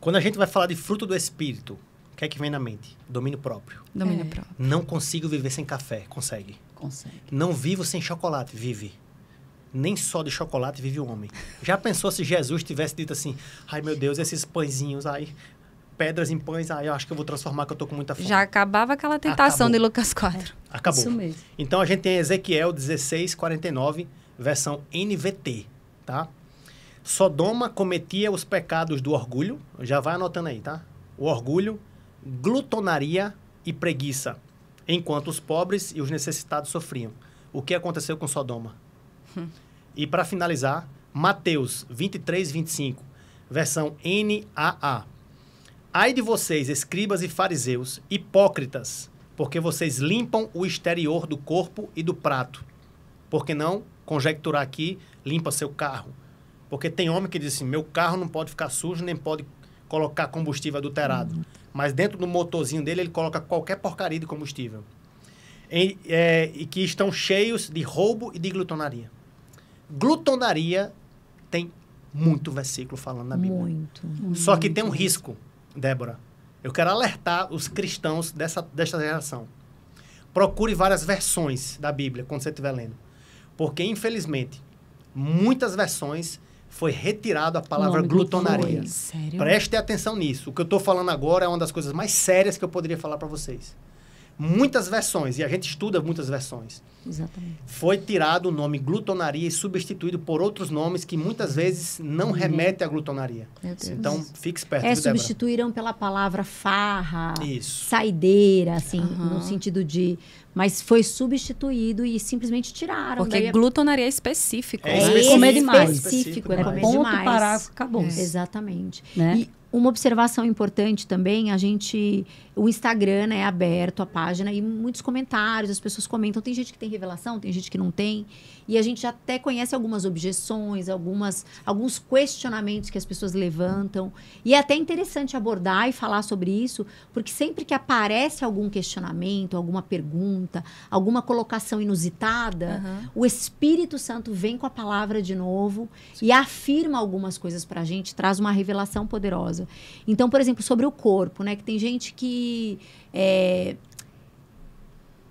Quando a gente vai falar de fruto do Espírito, o que é que vem na mente? Domínio próprio. Domínio próprio. Não consigo viver sem café. Consegue. Não vivo sem chocolate. Vive. Nem só de chocolate vive o homem. Já pensou se Jesus tivesse dito assim, ai meu Deus, esses pãezinhos, ai, pedras em pães, ai, eu acho que eu vou transformar que eu tô com muita fome. Já acabava aquela tentação de Lucas 4. Acabou. Isso mesmo. Então, a gente tem Ezequiel 16:49, versão NVT, tá? Sodoma cometia os pecados do orgulho, já vai anotando aí, tá? O orgulho, glutonaria e preguiça, enquanto os pobres e os necessitados sofriam. O que aconteceu com Sodoma? E para finalizar, Mateus 23:25, versão NAA. Ai de vocês, escribas e fariseus, hipócritas, porque vocês limpam o exterior do corpo e do prato. Por que não conjecturar aqui, limpa seu carro? Porque tem homem que diz assim, meu carro não pode ficar sujo, nem pode colocar combustível adulterado. Mas dentro do motorzinho dele, ele coloca qualquer porcaria de combustível. E que estão cheios de roubo e de glutonaria. Glutonaria tem muito versículo falando na Bíblia. Muito. Só que tem um risco, Débora. Eu quero alertar os cristãos desta geração. Procure várias versões da Bíblia quando você estiver lendo. Porque, infelizmente, muitas versões foi retirado a palavra glutonaria. Sério? Preste atenção nisso. O que eu estou falando agora é uma das coisas mais sérias que eu poderia falar para vocês. muitas versões, e a gente estuda muitas versões. Exatamente. Foi tirado o nome glutonaria e substituído por outros nomes que muitas vezes não remetem à glutonaria. Então, fique esperto, viu, Débora? Substituíram pela palavra farra, Isso. saideira, assim, no sentido de... Mas foi substituído e simplesmente tiraram. Porque Daí glutonaria é específico. É né? específico. Comer demais. Específico, é É comer ponto, demais. parágrafo, acabou. Exatamente. Né? E uma observação importante também, o Instagram, né, é aberto, a página, e muitos comentários, as pessoas comentam, tem gente que tem revelação, tem gente que não tem, e a gente já até conhece algumas objeções, alguns questionamentos que as pessoas levantam, e é até interessante abordar e falar sobre isso, porque sempre que aparece algum questionamento, alguma pergunta, alguma colocação inusitada, o Espírito Santo vem com a palavra de novo e afirma algumas coisas pra gente, traz uma revelação poderosa. Então, por exemplo, sobre o corpo, né? Que tem gente que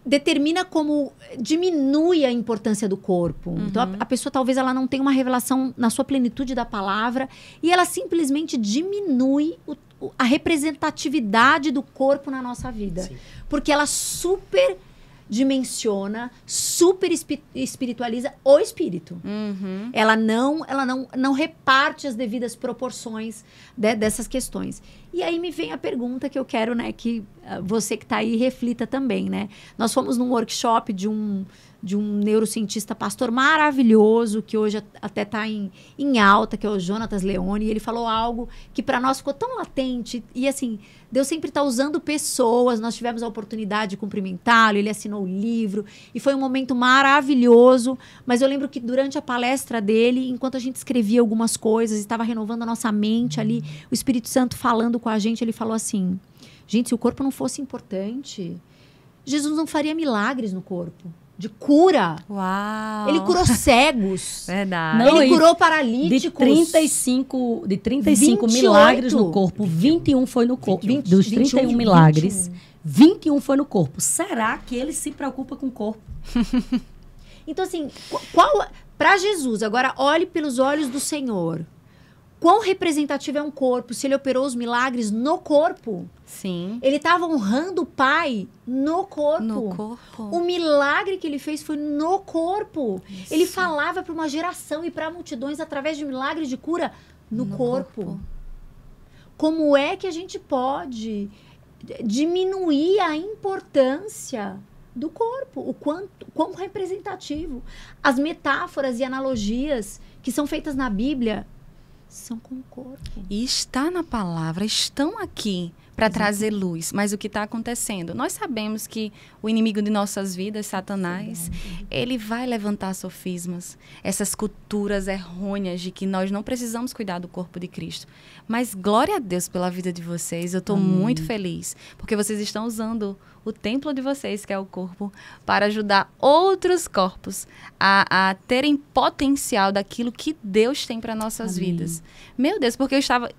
determina como diminui a importância do corpo. Então, a pessoa talvez ela não tenha uma revelação na sua plenitude da palavra e ela simplesmente diminui a representatividade do corpo na nossa vida. Sim. Porque ela superdimensiona, super espiritualiza o espírito. Ela não reparte as devidas proporções dessas questões. E aí me vem a pergunta que eu quero, né, que você que está aí reflita também, né? Nós fomos num workshop de um neurocientista pastor maravilhoso, que hoje até está em alta, que é o Jonatas Leone, e ele falou algo que para nós ficou tão latente, e assim, Deus sempre está usando pessoas, nós tivemos a oportunidade de cumprimentá-lo, ele assinou o livro, e foi um momento maravilhoso, mas eu lembro que durante a palestra dele, enquanto a gente escrevia algumas coisas, estava renovando a nossa mente ali, o Espírito Santo falando com a gente, ele falou assim, gente, se o corpo não fosse importante, Jesus não faria milagres no corpo. De cura. Uau! Ele curou cegos. Verdade. Não, ele e curou paralíticos. De 35 28. milagres no corpo, 21 foi no corpo. Dos 31 milagres, 21 foi no corpo. Será que ele se preocupa com o corpo? Então, assim, para Jesus, agora olhe pelos olhos do Senhor. Quão representativo é um corpo se ele operou os milagres no corpo? Sim. Ele estava honrando o Pai no corpo. No corpo. O milagre que ele fez foi no corpo. Isso. Ele falava para uma geração e para multidões através de milagres de cura no corpo. Como é que a gente pode diminuir a importância do corpo? O quão representativo. As metáforas e analogias que são feitas na Bíblia são com o corpo. E está na palavra, estão aqui para trazer luz. Mas o que está acontecendo? Nós sabemos que o inimigo de nossas vidas, Satanás, ele vai levantar sofismas, essas culturas errôneas de que nós não precisamos cuidar do corpo de Cristo. Mas glória a Deus pela vida de vocês. Eu estou muito feliz, porque vocês estão usando o templo de vocês, que é o corpo, para ajudar outros corpos a terem potencial daquilo que Deus tem para nossas vidas. Meu Deus, porque eu estava...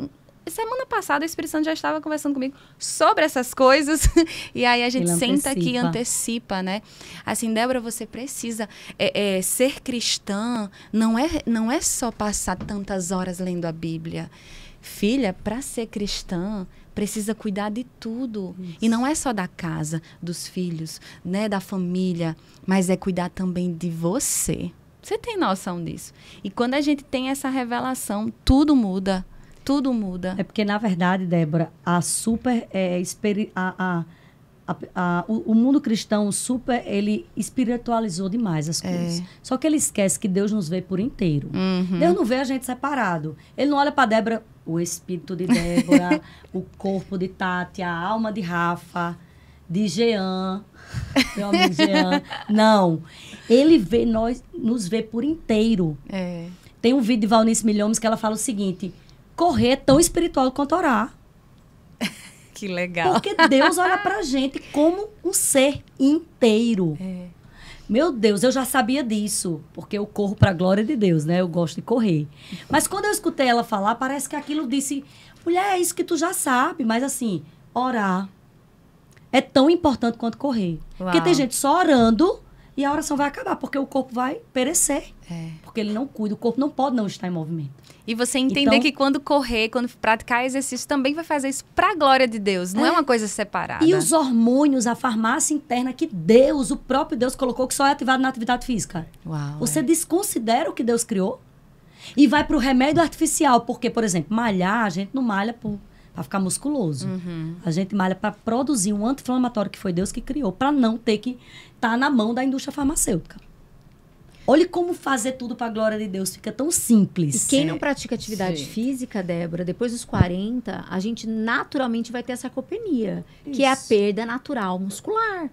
Semana passada, o Espírito Santo já estava conversando comigo sobre essas coisas. E aí a gente senta aqui e antecipa, né? Assim, Débora, você precisa ser cristã. Não é só passar tantas horas lendo a Bíblia. Filha, para ser cristã, precisa cuidar de tudo. Isso. E não é só da casa, dos filhos, né, da família, mas é cuidar também de você. Você tem noção disso? E quando a gente tem essa revelação, tudo muda. Tudo muda. É porque, na verdade, Débora, o mundo cristão ele espiritualizou demais as coisas. Só que ele esquece que Deus nos vê por inteiro. Deus não vê a gente separado. Ele não olha para Débora, o espírito de Débora, o corpo de Tati, a alma de Rafa, de Jean, meu amigo Jean. Não. Ele nos vê por inteiro. Tem um vídeo de Valnice Milhomes que ela fala o seguinte: correr é tão espiritual quanto orar. Que legal. Porque Deus olha pra gente como um ser inteiro. Meu Deus, eu já sabia disso, porque eu corro pra glória de Deus, né? Eu gosto de correr. Mas quando eu escutei ela falar, parece que aquilo disse, mulher, é isso que tu já sabe. Mas assim, orar é tão importante quanto correr. Uau. Porque tem gente só orando, E a oração vai acabar, porque o corpo vai perecer. Porque ele não cuida, o corpo não pode não estar em movimento. E você entender que quando correr, quando praticar exercício, também vai fazer isso para a glória de Deus. Não é uma coisa separada. E os hormônios, a farmácia interna que Deus, o próprio Deus colocou, que só é ativado na atividade física. Uau, você desconsidera o que Deus criou e vai para o remédio artificial. Porque, por exemplo, malhar, a gente não malha para ficar musculoso. A gente malha para produzir um anti-inflamatório que foi Deus que criou, para não ter que estar na mão da indústria farmacêutica. Olha como fazer tudo para a glória de Deus. Fica tão simples. E quem não pratica atividade física, Débora, depois dos 40, a gente naturalmente vai ter essa sarcopenia, que é a perda natural muscular.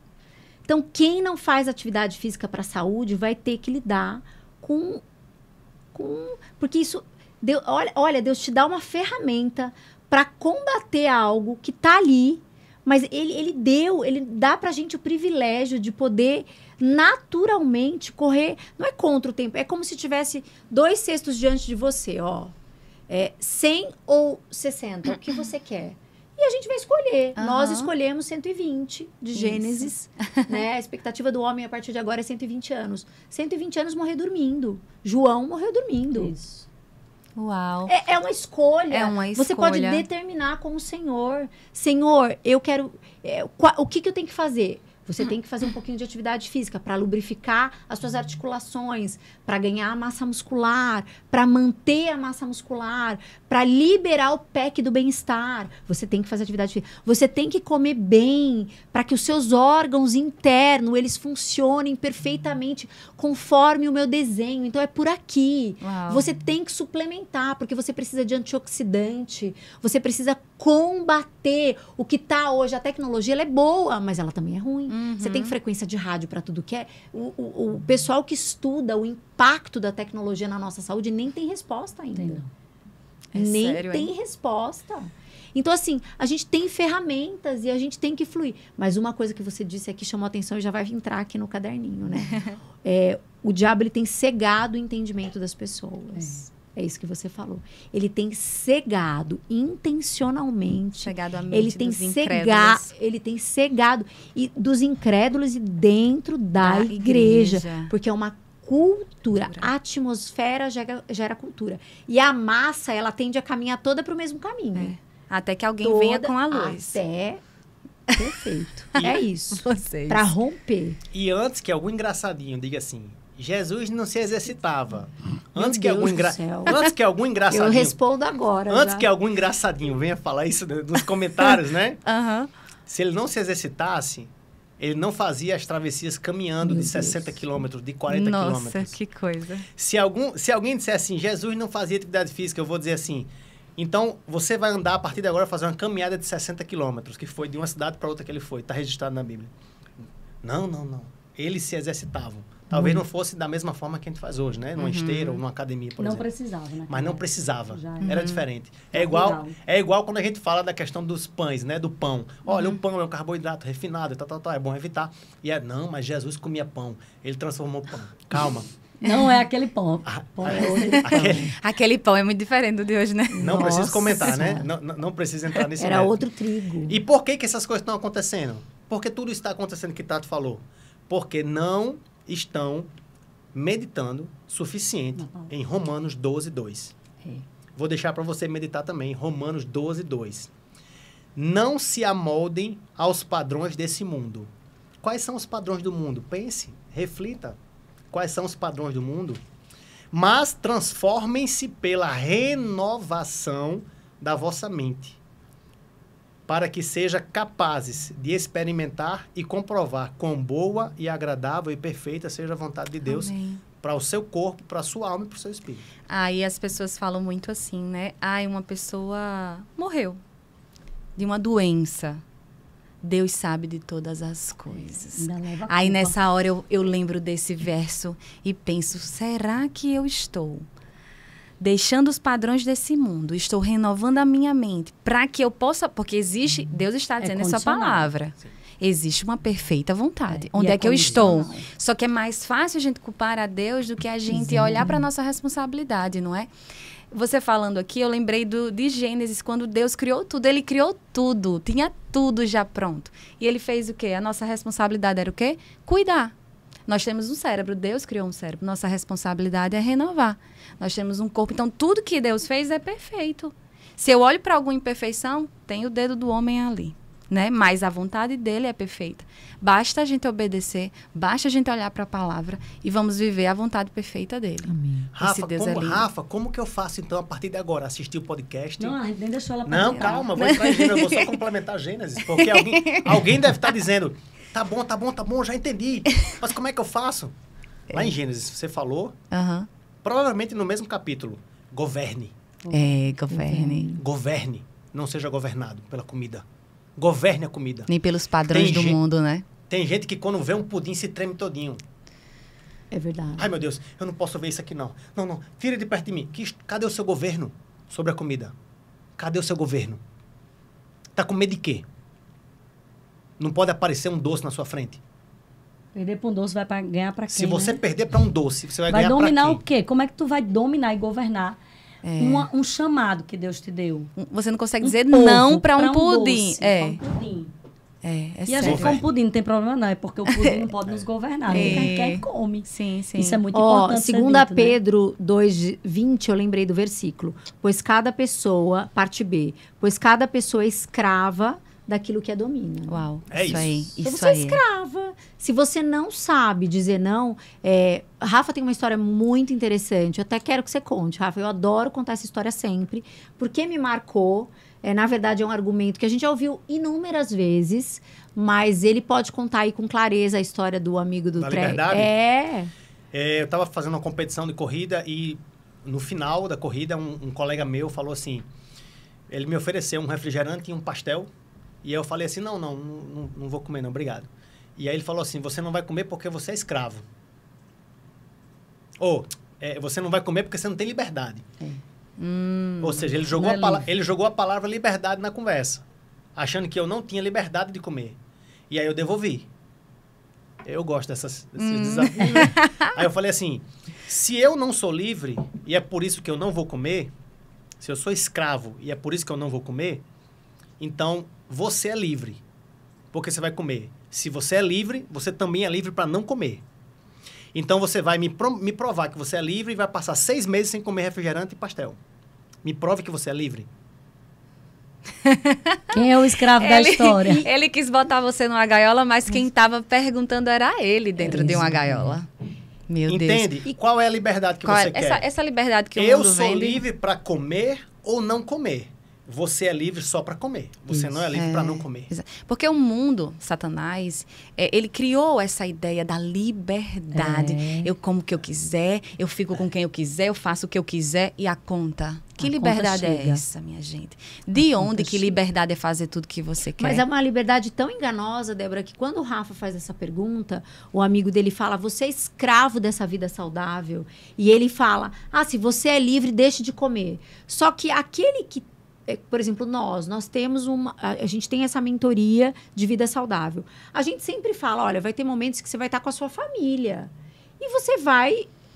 Então, quem não faz atividade física para a saúde vai ter que lidar com... Porque isso... Olha, Deus te dá uma ferramenta para combater algo que está ali, mas ele dá pra gente o privilégio de poder naturalmente correr. Não é contra o tempo, é como se tivesse 2 cestos diante de você, ó. 100 ou 60, o que você quer. E a gente vai escolher. Nós escolhemos 120 de Gênesis, né? A expectativa do homem a partir de agora é 120 anos. 120 anos morrer dormindo. João morreu dormindo. Isso. Uau. É uma escolha. É uma escolha. Você pode determinar com o Senhor. Senhor, eu quero... o que eu tenho que fazer? Você tem que fazer um pouquinho de atividade física para lubrificar as suas articulações, para ganhar massa muscular, para manter a massa muscular, para liberar o PEC do bem-estar. Você tem que fazer atividade física. Você tem que comer bem para que os seus órgãos internos eles funcionem perfeitamente conforme o meu desenho. Então, é por aqui. Uau. Você tem que suplementar, porque você precisa de antioxidante. Você precisa combater o que está hoje. A tecnologia ela é boa, mas ela também é ruim. Você tem frequência de rádio para tudo que é. O pessoal que estuda o impacto da tecnologia na nossa saúde nem tem resposta ainda. Nem sério, tem resposta. Então, assim, a gente tem ferramentas e a gente tem que fluir. Mas uma coisa que você disse aqui chamou a atenção e já vai entrar aqui no caderninho, né? O diabo ele tem cegado o entendimento das pessoas. É isso que você falou. Ele tem cegado intencionalmente. Cegado a mente dos incrédulos. Ele tem cegado dos incrédulos e dentro da igreja. Porque é uma cultura. A atmosfera gera cultura. E a massa, ela tende a caminhar toda para o mesmo caminho. Até que alguém venha com a luz. Perfeito. É isso. Para romper. E antes que algum engraçadinho diga assim... Jesus não se exercitava. Antes que algum engraçadinho... Eu respondo agora. Antes que algum engraçadinho venha falar isso nos comentários, né? Se ele não se exercitasse, ele não fazia as travessias caminhando de 60 quilômetros, de 40 quilômetros. Nossa, que coisa. Se alguém disser assim, Jesus não fazia atividade física, eu vou dizer assim, então você vai andar a partir de agora fazer uma caminhada de 60 quilômetros, que foi de uma cidade para outra que ele foi. Está registrado na Bíblia. Não. Eles se exercitavam. Talvez não fosse da mesma forma que a gente faz hoje, né? Numa esteira ou numa academia, por exemplo. Não precisava, né? Mas não precisava. Era diferente. É igual quando a gente fala da questão dos pães, né? Do pão. Olha, o pão é um carboidrato refinado, é bom evitar. Não, mas Jesus comia pão. Ele transformou pão. Calma. Não é aquele pão. Aquele pão é muito diferente do de hoje, né? Não preciso comentar, né? Não precisa entrar nesse Era método. outro trigo. E por que essas coisas estão acontecendo? Porque tudo está acontecendo que Tato falou. Porque não estão meditando suficiente em Romanos 12:2. Vou deixar para você meditar também, Romanos 12:2. Não se amoldem aos padrões desse mundo. Quais são os padrões do mundo? Pense, reflita. Quais são os padrões do mundo? Mas transformem-se pela renovação da vossa mente, para que sejam capazes de experimentar e comprovar quão boa e agradável e perfeita seja a vontade de Deus para o seu corpo, para a sua alma e para o seu espírito. E as pessoas falam muito assim, né? Uma pessoa morreu de uma doença. Deus sabe de todas as coisas. Aí nessa hora eu lembro desse verso e penso, será que eu estou deixando os padrões desse mundo, estou renovando a minha mente para que eu possa... Porque existe, Deus está dizendo em sua palavra, existe uma perfeita vontade. Onde é que eu estou? Só que é mais fácil a gente culpar a Deus do que a gente olhar para a nossa responsabilidade, não é? Você falando aqui, eu lembrei de Gênesis, quando Deus criou tudo. Ele criou tudo, tinha tudo já pronto. E ele fez o quê? A nossa responsabilidade era o quê? Cuidar. Nós temos um cérebro, Deus criou um cérebro. Nossa responsabilidade é renovar. Nós temos um corpo, então tudo que Deus fez é perfeito. Se eu olho para alguma imperfeição, tem o dedo do homem ali, né? Mas a vontade dele é perfeita. Basta a gente obedecer, basta a gente olhar para a palavra e vamos viver a vontade perfeita dele. Amém. Rafa, como que eu faço, então, a partir de agora? Assistir o podcast? Não, a gente nem deixou ela Não, calma, vou entrar em Gênesis, eu vou só complementar Gênesis, porque alguém deve estar dizendo, tá bom, já entendi, mas como é que eu faço? Lá em Gênesis, você falou, provavelmente no mesmo capítulo, governe. Governe, não seja governado pela comida. Governe a comida. Nem pelos padrões do mundo, né? Tem gente que quando vê um pudim se treme todinho. É verdade. Ai, meu Deus, eu não posso ver isso aqui, não. Não, tira de perto de mim. Cadê o seu governo sobre a comida? Cadê o seu governo? Tá com medo de quê? Não pode aparecer um doce na sua frente. Perder para um doce vai ganhar para quem? Se você perder para um doce, você vai ganhar para quem? Vai dominar o quê? Como é que tu vai dominar e governar um chamado que Deus te deu? Você não consegue dizer não para um pudim. Doce, pudim. E a gente come pudim, não tem problema não, é porque o pudim não pode nos governar. A gente quer e come. Sim. Isso é muito importante. Segundo Pedro 2:20, eu lembrei do versículo. Pois cada pessoa, parte B, pois cada pessoa é escrava daquilo que a domina. Uau, é isso aí. Então você é escrava. Se você não sabe dizer não... Rafa tem uma história muito interessante. Eu até quero que você conte, Rafa. Eu adoro contar essa história sempre. Porque me marcou. Na verdade, é um argumento que a gente já ouviu inúmeras vezes. Mas ele pode contar aí com clareza a história do amigo do trem. Eu estava fazendo uma competição de corrida e no final da corrida, um colega meu falou assim... Ele me ofereceu um refrigerante e um pastel. E aí eu falei assim, não vou comer não, obrigado. E aí ele falou assim, você não vai comer porque você é escravo. Ou, você não vai comer porque você não tem liberdade. Ou seja, ele jogou a palavra liberdade na conversa, achando que eu não tinha liberdade de comer. E aí eu devolvi. Eu gosto desses desafios. Aí eu falei assim, se eu não sou livre e é por isso que eu não vou comer, se eu sou escravo e é por isso que eu não vou comer, então você é livre, porque você vai comer. Se você é livre, você também é livre para não comer. Então você vai me provar que você é livre e vai passar 6 meses sem comer refrigerante e pastel. Me prove que você é livre. Quem é o escravo da história? Ele quis botar você numa gaiola, mas quem estava perguntando era ele dentro de uma gaiola. Meu Deus. Entende? E qual é a liberdade que você quer? Essa liberdade que o mundo vende. Eu sou livre para comer ou não comer. Você é livre só para comer. Você não é livre para não comer. Porque o mundo, Satanás, ele criou essa ideia da liberdade. Eu como o que eu quiser, eu fico com quem eu quiser, eu faço o que eu quiser e a conta. Que liberdade é essa, minha gente? De onde que liberdade é fazer tudo que você quer? Mas é uma liberdade tão enganosa, Débora, que quando o Rafa faz essa pergunta, o amigo dele fala, você é escravo dessa vida saudável. E ele fala, se você é livre, deixe de comer. Só que aquele que por exemplo, nós temos a gente tem essa mentoria de vida saudável. A gente sempre fala, olha, vai ter momentos que você vai estar com a sua família. E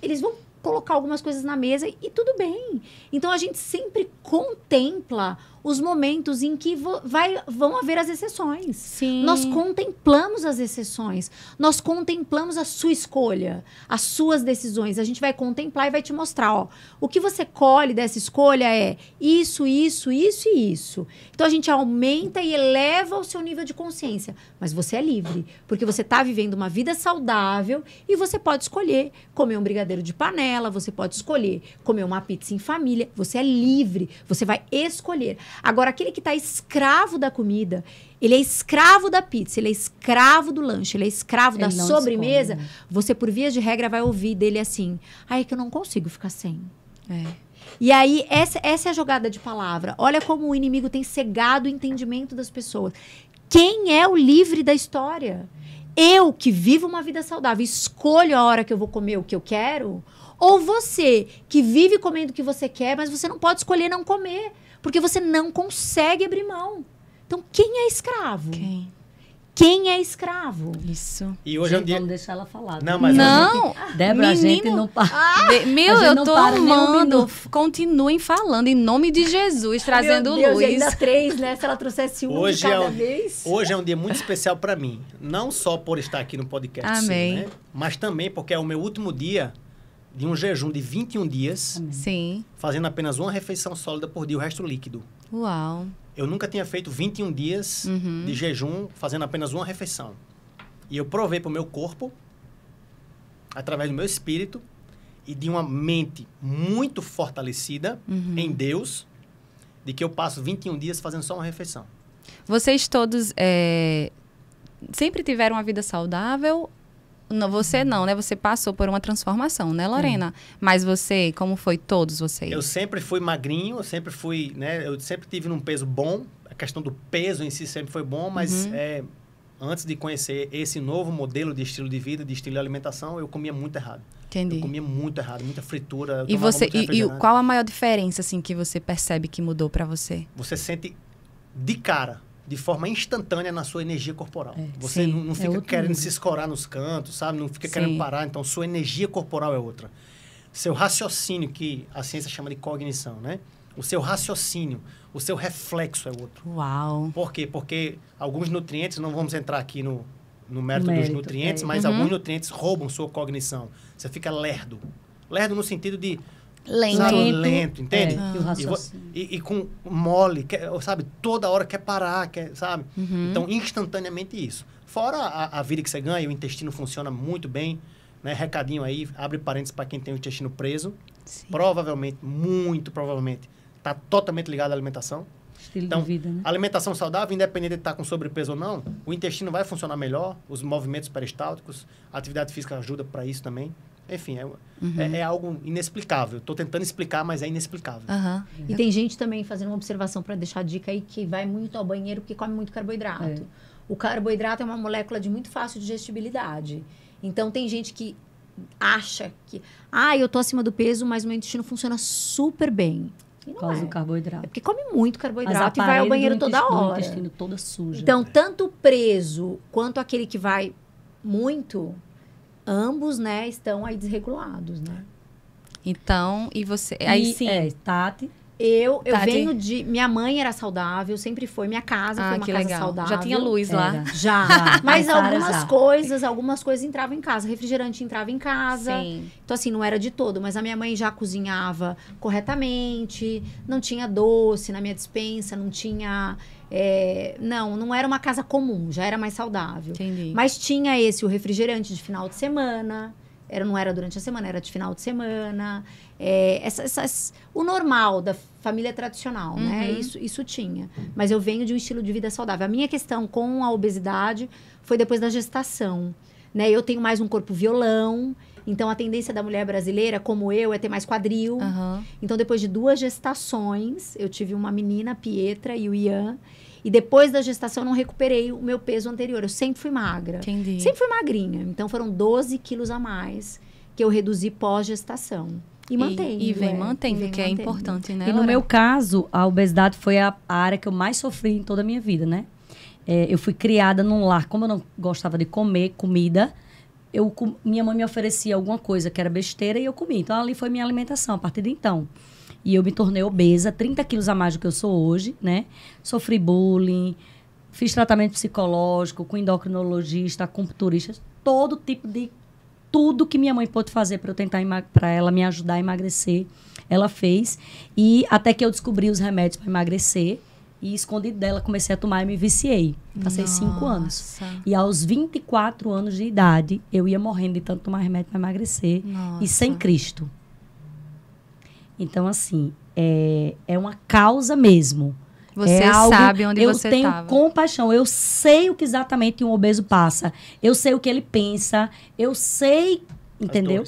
eles vão colocar algumas coisas na mesa e tudo bem. Então, a gente sempre contempla os momentos em que vão haver as exceções. Sim. Nós contemplamos as exceções. Nós contemplamos a sua escolha, as suas decisões. A gente vai contemplar e vai te mostrar, o que você colhe dessa escolha é isso, isso, isso e isso. Então, a gente aumenta e eleva o seu nível de consciência. Mas você é livre, porque você está vivendo uma vida saudável e você pode escolher comer um brigadeiro de panela, você pode escolher comer uma pizza em família. Você é livre, você vai escolher. Agora, aquele que está escravo da comida, ele é escravo da pizza, ele é escravo do lanche, ele é escravo da sobremesa, escolhe, né? Você, por via de regra, vai ouvir dele assim, é que eu não consigo ficar sem. E aí, essa é a jogada de palavra. Olha como o inimigo tem cegado o entendimento das pessoas. Quem é o livre da história? Eu, que vivo uma vida saudável, escolho a hora que eu vou comer o que eu quero? Ou você, que vive comendo o que você quer, mas você não pode escolher não comer, porque você não consegue abrir mão. Então, quem é escravo? quem é escravo. Isso. E hoje é um dia... Vamos deixar ela falar. Não, mas Não, Débora, a gente não para. Meu, A gente eu não tô para nem um amando. minuto. Continuem falando em nome de Jesus, trazendo Meu Deus, luz. e ainda 3, né? Se ela trouxesse um de cada vez. Hoje é um dia muito especial para mim. Não só por estar aqui no podcast, Amém. né? Mas também porque é o meu último dia de um jejum de 21 dias, Sim. fazendo apenas uma refeição sólida por dia, o resto líquido. Uau. Eu nunca tinha feito 21 dias de jejum fazendo apenas uma refeição. E eu provei para o meu corpo, através do meu espírito e de uma mente muito fortalecida em Deus, de que eu passo 21 dias fazendo só uma refeição. Vocês todos sempre tiveram uma vida saudável? Não, você não, né? Você passou por uma transformação, né, Lorena? Mas você, como foi todos vocês? Eu sempre fui magrinho, eu sempre fui, né? Eu sempre tive num peso bom. A questão do peso em si sempre foi bom, mas antes de conhecer esse novo modelo de estilo de vida, de estilo de alimentação, eu comia muito errado. Entendi. Eu comia muito errado, muita fritura. E você, qual a maior diferença assim que você percebe que mudou pra você? Você sente de cara, de forma instantânea na sua energia corporal. Você sim, não fica querendo nível. se escorar nos cantos, sabe? Não fica Sim. querendo parar. Então, sua energia corporal é outra. Seu raciocínio, que a ciência chama de cognição, né? O seu raciocínio, o seu reflexo é outro. Uau. Por quê? Porque alguns nutrientes, não vamos entrar aqui no mérito dos nutrientes, mas alguns nutrientes roubam sua cognição. Você fica lerdo. Lerdo no sentido de... Lento, entende? E o raciocínio. E com mole, sabe? Toda hora quer parar, sabe? Então, instantaneamente isso. Fora a vida que você ganha, o intestino funciona muito bem, né? Recadinho aí, abre parênteses para quem tem o intestino preso. Sim. Provavelmente, muito provavelmente, está totalmente ligado à alimentação. Estilo Então, de vida, né? alimentação saudável, independente de estar com sobrepeso ou não, o intestino vai funcionar melhor, os movimentos peristálticos, a atividade física ajuda para isso também. Enfim, é algo inexplicável. Estou tentando explicar, mas é inexplicável. E tem gente também fazendo uma observação para deixar a dica aí, que vai muito ao banheiro porque come muito carboidrato. O carboidrato é uma molécula de muito fácil digestibilidade. Então, tem gente que acha que... eu tô acima do peso, mas meu intestino funciona super bem. E Por causa do É carboidrato. porque come muito Mas carboidrato a e vai ao parede banheiro do toda intestino- hora. O intestino toda suja. Então, tanto o preso quanto aquele que vai muito, ambos, né, estão aí desregulados, né? Então, e você... Aí sim. Tati. Eu Tati. venho de... Minha mãe era saudável, sempre foi. Minha casa foi uma que casa legal. saudável. Já tinha luz lá. Era. Já. Mas Sara algumas coisas entravam em casa. Refrigerante entrava em casa. Sim. Então, assim, não era de todo. Mas a minha mãe já cozinhava corretamente. Não tinha doce na minha despensa. Não tinha... não era uma casa comum. Já era mais saudável. Entendi. Mas tinha o refrigerante de final de semana. Não era durante a semana, era de final de semana. O normal da família tradicional, né? Isso tinha. Mas eu venho de um estilo de vida saudável. A minha questão com a obesidade foi depois da gestação, né? Eu tenho mais um corpo violão. Então, a tendência da mulher brasileira, como eu, é ter mais quadril. Então, depois de 2 gestações, eu tive uma menina, a Pietra, e o Ian. E depois da gestação, eu não recuperei o meu peso anterior. Eu sempre fui magra. Entendi. Sempre fui magrinha. Então, foram 12 quilos a mais que eu reduzi pós-gestação. E mantendo. E vem mantendo, vem que é mantendo. importante, né, E no Lorena? meu caso, a obesidade foi a área que eu mais sofri em toda a minha vida, né? Eu fui criada num lar, como eu não gostava de comer comida, minha mãe me oferecia alguma coisa que era besteira e eu comia. Então, ali foi minha alimentação, a partir de então. E eu me tornei obesa, 30 quilos a mais do que eu sou hoje, né? Sofri bullying, fiz tratamento psicológico com endocrinologista, acupunturista, todo tipo de... Tudo que minha mãe pôde fazer para eu tentar para ela me ajudar a emagrecer, ela fez. E até que eu descobri os remédios para emagrecer e escondido dela comecei a tomar e me viciei. Passei 5 anos. E aos 24 anos de idade, eu ia morrendo de tanto tomar remédio para emagrecer e sem Cristo. Então, assim, é uma causa mesmo. Você sabe onde você Eu tenho estava. compaixão. Eu sei o que exatamente um obeso passa. Eu sei o que ele pensa. Eu sei, entendeu?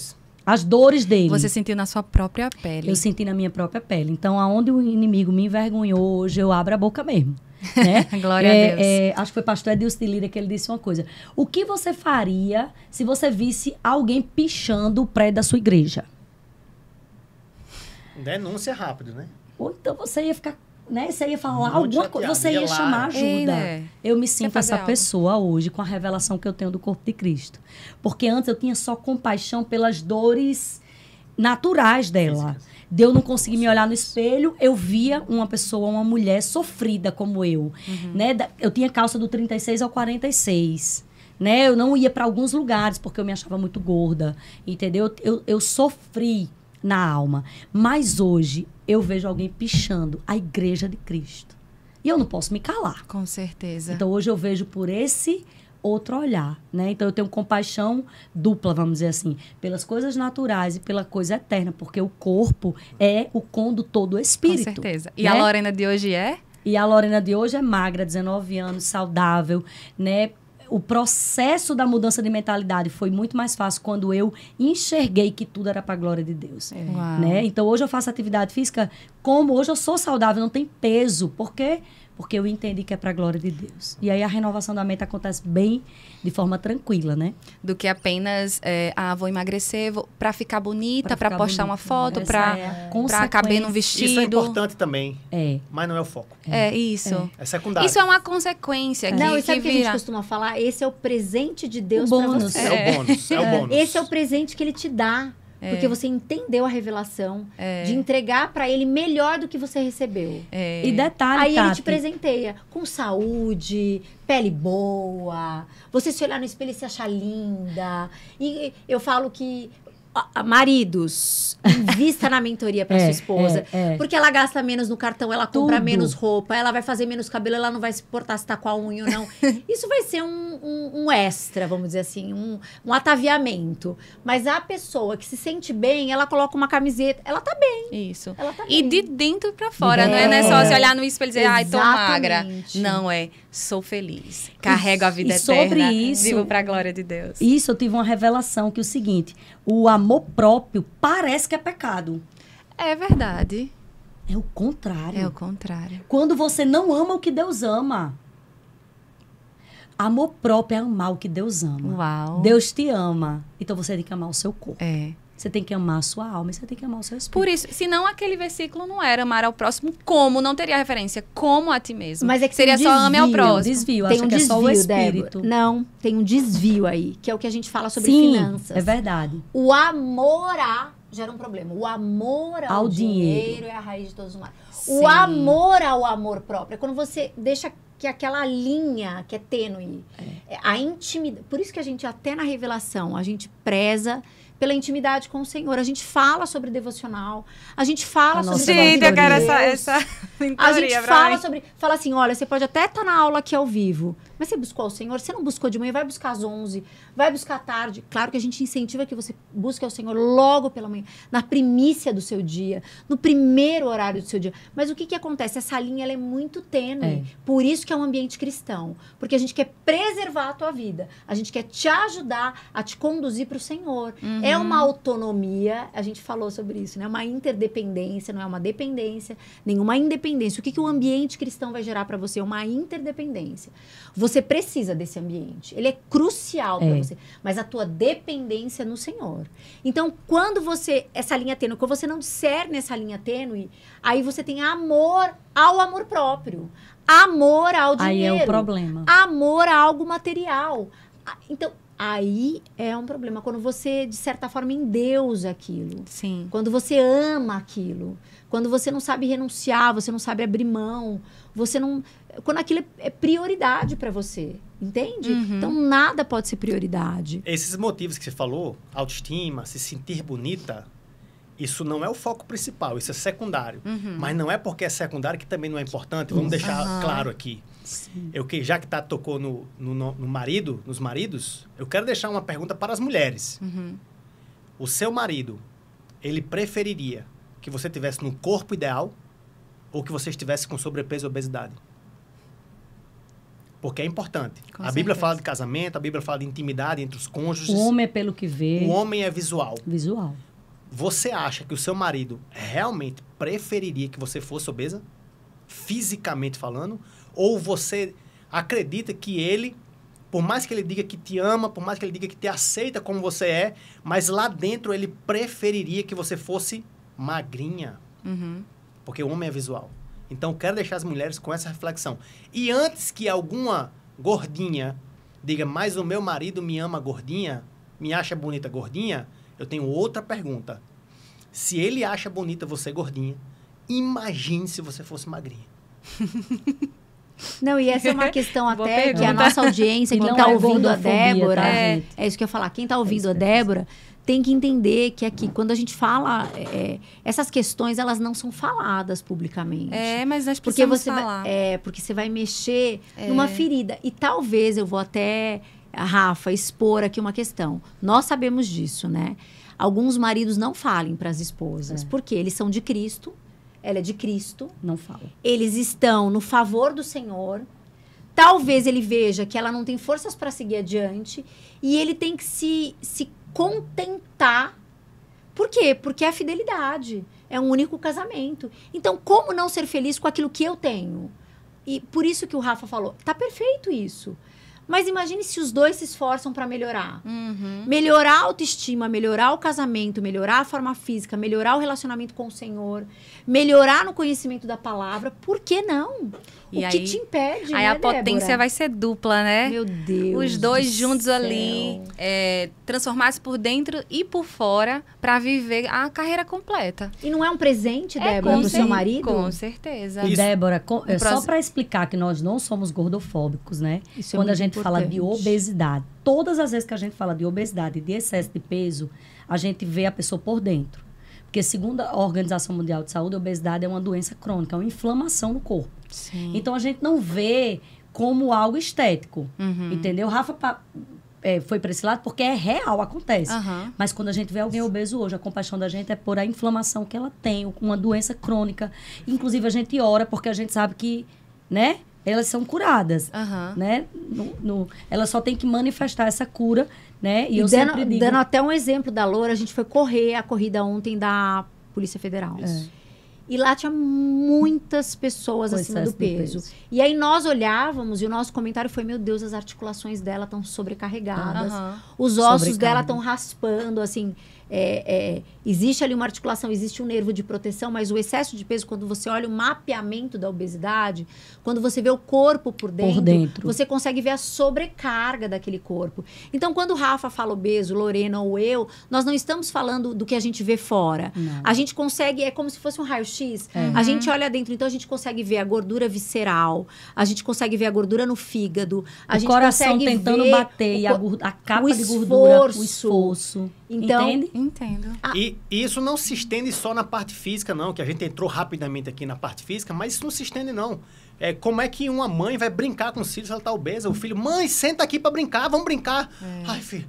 As dores dele. Você sentiu na sua própria pele. Eu senti na minha própria pele. Então, aonde o inimigo me envergonhou, hoje eu abro a boca mesmo. Né? Glória a Deus. Acho que foi pastor Edilson de Lira que ele disse uma coisa. O que você faria se você visse alguém pichando o prédio da sua igreja? Denúncia rápido, né? Ou então você ia ficar né? Você ia falar Muito alguma coisa, chateado, você ia ia lá. chamar ajuda. né? Eu me sinto fazer essa algo. pessoa hoje com a revelação que eu tenho do corpo de Cristo. Porque antes eu tinha só compaixão pelas dores naturais dela. Físicas. De eu não conseguir me olhar no espelho, eu via uma pessoa, uma mulher sofrida como eu. Né? Eu tinha calça do 36 ao 46. Né? Eu não ia para alguns lugares porque eu me achava muito gorda. Entendeu? Eu sofri na alma. Mas hoje eu vejo alguém pichando a igreja de Cristo. E eu não posso me calar. Com certeza. Então, hoje eu vejo por esse outro olhar, né? Então, eu tenho compaixão dupla, vamos dizer assim, pelas coisas naturais e pela coisa eterna, porque o corpo é o condutor do espírito. Com certeza. E né? a Lorena de hoje é? E a Lorena de hoje é magra, 19 anos, saudável, né? O processo da mudança de mentalidade foi muito mais fácil quando eu enxerguei que tudo era para a glória de Deus. Uau. Né? Então, hoje eu faço atividade física como hoje eu sou saudável, não tem peso. Por quê? Porque eu entendi que é para a glória de Deus. E aí a renovação da mente acontece bem, de forma tranquila, né? Do que apenas, vou emagrecer para ficar bonita, para ficar postar bonita. uma foto, Essa para é a caber consequência. no vestido. Isso é importante também, É. mas não é o foco. É isso. É secundário. Isso é uma consequência Não, e que sabe o que a gente vira. costuma falar? Esse é o presente de Deus O para bônus. você. É o bônus, é o bônus. Esse é o presente que ele te dá. Porque você entendeu a revelação de entregar para ele melhor do que você recebeu. E detalhe, Aí ele Tati, te presenteia com saúde, pele boa, você se olhar no espelho e se achar linda. E eu falo que maridos, invista na mentoria para sua esposa. Porque ela gasta menos no cartão, ela compra Tudo. menos roupa, ela vai fazer menos cabelo, ela não vai se importar se tá com a unha ou não. Isso vai ser um extra, vamos dizer assim, um ataviamento. Mas a pessoa que se sente bem, ela coloca uma camiseta, ela tá bem. Isso. Ela tá E bem. de dentro para fora, não é só se olhar no espelho e dizer, ai, tô magra. Exatamente. Não, sou feliz. Carrego a vida e eterna. sobre isso- Vivo pra glória de Deus. Isso eu tive uma revelação que é o seguinte: o amor próprio parece que é pecado. É verdade. É o contrário. É o contrário. Quando você não ama o que Deus ama. Amor próprio é amar o que Deus ama. Uau. Deus te ama. Então você tem que amar o seu corpo. É. Você tem que amar a sua alma e você tem que amar o seu espírito. Por isso, senão aquele versículo não era amar ao próximo como, não teria referência, como a ti mesmo. Mas é que seria tem só ame ao desvio, próximo. Desvio, Tem acha um que é só o desvio, espírito. Débora. Não, tem um desvio aí, que é o que a gente fala sobre Sim, finanças. é verdade. O amor gera um problema. O amor ao Ao dinheiro é a raiz de todos os males. Sim. O amor ao amor próprio é quando você deixa que aquela linha que é tênue, a intimidade. Por isso que a gente, até na revelação, a gente preza pela intimidade com o Senhor. A gente fala sobre devocional, a gente fala A sobre... nossa Gente, eu quero Deus. essa A mentoria gente pra fala mim. sobre... Fala assim, olha, você pode até estar na aula aqui ao vivo, mas você buscou o Senhor? Você não buscou de manhã, vai buscar às 11, vai buscar à tarde. Claro que a gente incentiva que você busque o Senhor logo pela manhã, na primícia do seu dia, no primeiro horário do seu dia. Mas o que acontece? Essa linha, ela é muito tênue. Por isso que é um ambiente cristão. Porque a gente quer preservar a tua vida. A gente quer te ajudar a te conduzir para o Senhor. É uma autonomia, a gente falou sobre isso, né? Uma interdependência, não é uma dependência, nenhuma independência. O que o ambiente cristão vai gerar para você? Uma interdependência. Você precisa desse ambiente. Ele é crucial para você. Mas a tua dependência é no Senhor. Então, quando você... Essa linha tênue, quando você não discerne essa linha tênue, aí você tem amor ao amor próprio. Amor ao dinheiro. Aí é o problema. Amor a algo material. Então, aí é um problema. Quando você, de certa forma, endeusa aquilo. Sim. Quando você ama aquilo. Quando você não sabe renunciar, você não sabe abrir mão. Você não... Quando aquilo é prioridade para você. Entende? Então, nada pode ser prioridade. Esses motivos que você falou, autoestima, se sentir bonita, isso não é o foco principal, isso é secundário. Mas não é porque é secundário que também não é importante. Vamos deixar claro aqui. Já que tocou no marido, nos maridos, eu quero deixar uma pergunta para as mulheres. O seu marido, ele preferiria que você tivesse no corpo ideal ou que você estivesse com sobrepeso e obesidade? Porque é importante. Com A Bíblia certeza. fala de casamento, a Bíblia fala de intimidade entre os cônjuges. O homem é pelo que vê. O homem é visual. Visual. Você acha que o seu marido realmente preferiria que você fosse obesa? Fisicamente falando? Ou você acredita que ele, por mais que ele diga que te ama, por mais que ele diga que te aceita como você é, mas lá dentro ele preferiria que você fosse magrinha? Porque o homem é visual. Então, quero deixar as mulheres com essa reflexão. E antes que alguma gordinha diga, mas o meu marido me ama gordinha, me acha bonita gordinha, eu tenho outra pergunta. Se ele acha bonita você gordinha, imagine se você fosse magrinha. Não, e essa é uma questão até que a nossa audiência, quem está ouvindo a Débora, é isso que eu ia falar, quem está ouvindo a Débora tem que entender que aqui, quando a gente fala, essas questões, elas não são faladas publicamente. Mas nós precisamos falar. Porque você vai mexer numa ferida. E talvez, eu vou até, Rafa, expor aqui uma questão. Nós sabemos disso, né? Alguns maridos não falem para as esposas, porque eles são de Cristo, ela é de Cristo. Não fala. Eles estão no favor do Senhor. Talvez ele veja que ela não tem forças para seguir adiante. E ele tem que se contentar. Por quê? Porque é a fidelidade. É um único casamento. Então, como não ser feliz com aquilo que eu tenho? E por isso que o Rafa falou, tá perfeito isso. Mas imagine se os dois se esforçam para melhorar. Melhorar a autoestima, melhorar o casamento, melhorar a forma física, melhorar o relacionamento com o Senhor, melhorar no conhecimento da palavra. Por que não? E o que te impede, aí né, a potência Débora? vai ser dupla, né? Meu Deus. Os dois juntos céu. ali, transformar-se por dentro e por fora para viver a carreira completa. E não é um presente, Débora, com pro seu marido? Com certeza. E Débora, só para explicar que nós não somos gordofóbicos, né? Isso é Quando a muito gente fala de importante. obesidade, todas as vezes que a gente fala de obesidade e de excesso de peso, a gente vê a pessoa por dentro. Porque, segundo a Organização Mundial de Saúde, a obesidade é uma doença crônica, é uma inflamação no corpo. Sim. Então, a gente não vê como algo estético, entendeu? O Rafa foi para esse lado porque é real, acontece. Mas quando a gente vê alguém obeso hoje, a compaixão da gente é por a inflamação que ela tem, uma doença crônica. Inclusive, a gente ora porque a gente sabe que, né? Elas são curadas, né? Ela só tem que manifestar essa cura, né? E eu sempre digo... Dando até um exemplo da Loura, a gente foi correr a corrida ontem da Polícia Federal. E lá tinha muitas pessoas acima do peso. E aí nós olhávamos e o nosso comentário foi, meu Deus, as articulações dela estão sobrecarregadas. Os ossos dela estão raspando, assim... existe ali uma articulação, existe um nervo de proteção, mas o excesso de peso, quando você olha o mapeamento da obesidade, quando você vê o corpo por dentro, você consegue ver a sobrecarga daquele corpo. Então, quando o Rafa fala obeso, Lorena ou eu, nós não estamos falando do que a gente vê fora. Não. A gente consegue, é como se fosse um raio-x. A gente olha dentro, então a gente consegue ver a gordura visceral, a gente consegue ver a gordura no fígado, a gente coração consegue tentando ver bater, a capa de gordura, o esforço. Então, entende? Entendo. E isso não se estende só na parte física, não, que a gente entrou rapidamente aqui na parte física, mas isso não se estende, não. Como é que uma mãe vai brincar com os filhos se ela está obesa? O filho, mãe, senta aqui para brincar, vamos brincar. Ai, filho,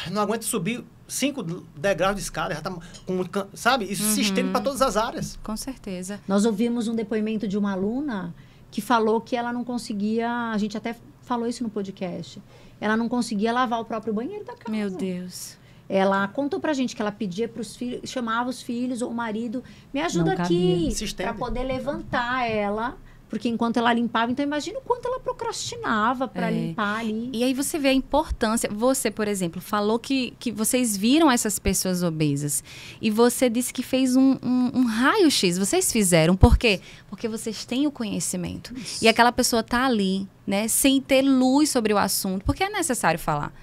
não aguento subir 5 degraus de escada, já tá com... Sabe? Isso se estende para todas as áreas. Com certeza. nós ouvimos um depoimento de uma aluna que falou que ela não conseguia, a gente até falou isso no podcast, ela não conseguia lavar o próprio banheiro da casa. Meu Deus. Ela contou pra gente que ela pedia pros filhos, chamava os filhos ou o marido, me ajuda Não aqui, cabia. pra poder levantar ela, porque enquanto ela limpava, então imagina o quanto ela procrastinava pra limpar ali. E aí você vê a importância. Você, por exemplo, falou que vocês viram essas pessoas obesas. E você disse que fez um raio-x. Vocês fizeram. Por quê? Porque vocês têm o conhecimento. Isso. E aquela pessoa tá ali, né? Sem ter luz sobre o assunto. Porque é necessário falar.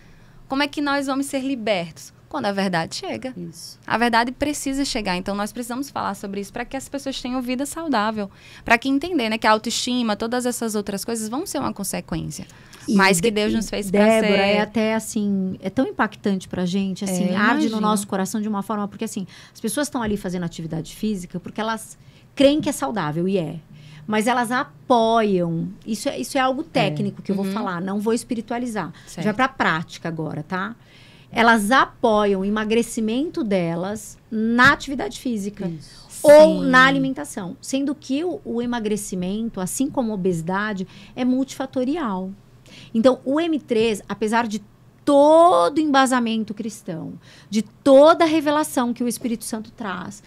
Como é que nós vamos ser libertos? Quando a verdade chega. Isso. A verdade precisa chegar. Então, nós precisamos falar sobre isso para que as pessoas tenham vida saudável. Para que entender, né, que a autoestima, todas essas outras coisas vão ser uma consequência. Mas que Deus nos fez para ser... Débora, é até assim, é tão impactante pra gente, assim, arde no nosso coração de uma forma, porque assim, as pessoas estão ali fazendo atividade física porque elas creem que é saudável, e é. Mas elas apoiam. Isso é algo técnico que eu vou falar, não vou espiritualizar. Certo. Já pra prática agora, tá? Elas apoiam o emagrecimento delas na atividade física. Isso. Ou na alimentação. Sendo que o emagrecimento, assim como a obesidade, é multifatorial. Então, o M3, apesar de todo o embasamento cristão, de toda a revelação que o Espírito Santo traz,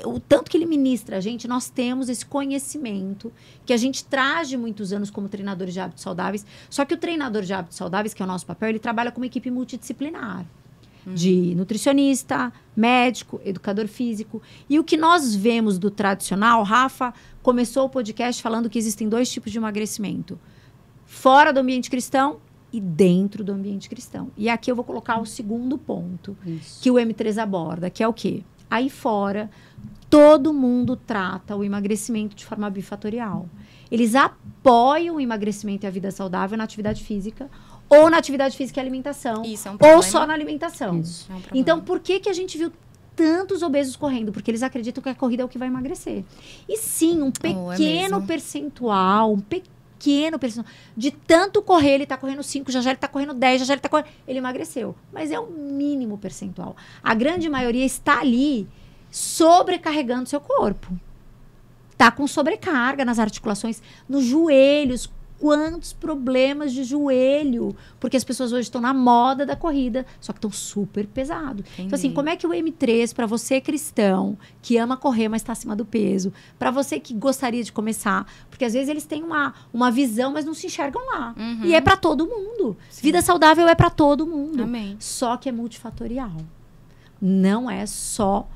o tanto que ele ministra a gente, nós temos esse conhecimento que a gente traz de muitos anos como treinadores de hábitos saudáveis. Só que o treinador de hábitos saudáveis, que é o nosso papel, ele trabalha com uma equipe multidisciplinar. de nutricionista, médico, educador físico. E o que nós vemos do tradicional, Rafa começou o podcast falando que existem 2 tipos de emagrecimento. Fora do ambiente cristão e dentro do ambiente cristão. E aqui eu vou colocar o segundo ponto que o M3 aborda, que é o quê? Aí fora, todo mundo trata o emagrecimento de forma bifatorial. Eles apoiam o emagrecimento e a vida saudável na atividade física, ou na atividade física e alimentação, Isso é um problema. ou só na alimentação. Isso é um problema. Então, por que a gente viu tantos obesos correndo? Porque eles acreditam que a corrida é o que vai emagrecer. E sim, um pequeno percentual, de tanto correr, ele tá correndo 5, já ele tá correndo 10, já ele tá correndo... Ele emagreceu. Mas é o mínimo percentual. A grande maioria está ali sobrecarregando seu corpo. Tá com sobrecarga nas articulações, nos joelhos. Quantos problemas de joelho? Porque as pessoas hoje estão na moda da corrida, só que estão super pesado. Então, assim, como é que o M3, para você cristão, que ama correr, mas está acima do peso, para você que gostaria de começar, porque às vezes eles têm uma visão, mas não se enxergam lá. E é para todo mundo. Sim. Vida saudável é para todo mundo. Amém. Só que é multifatorial. Não é só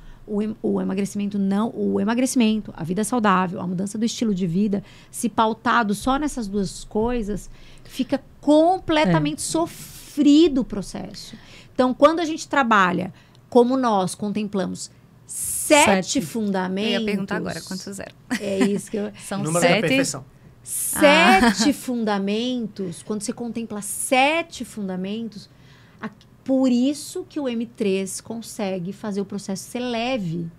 o emagrecimento, a vida saudável, a mudança do estilo de vida, se pautado só nessas 2 coisas, fica completamente sofrido o processo. Então, quando a gente trabalha, como nós contemplamos 7 fundamentos... Eu ia perguntar agora, quantos eram? É isso que eu... São Número 7. da perfeição. 7 fundamentos, quando você contempla 7 fundamentos... Por isso que o M3 consegue fazer o processo ser leve.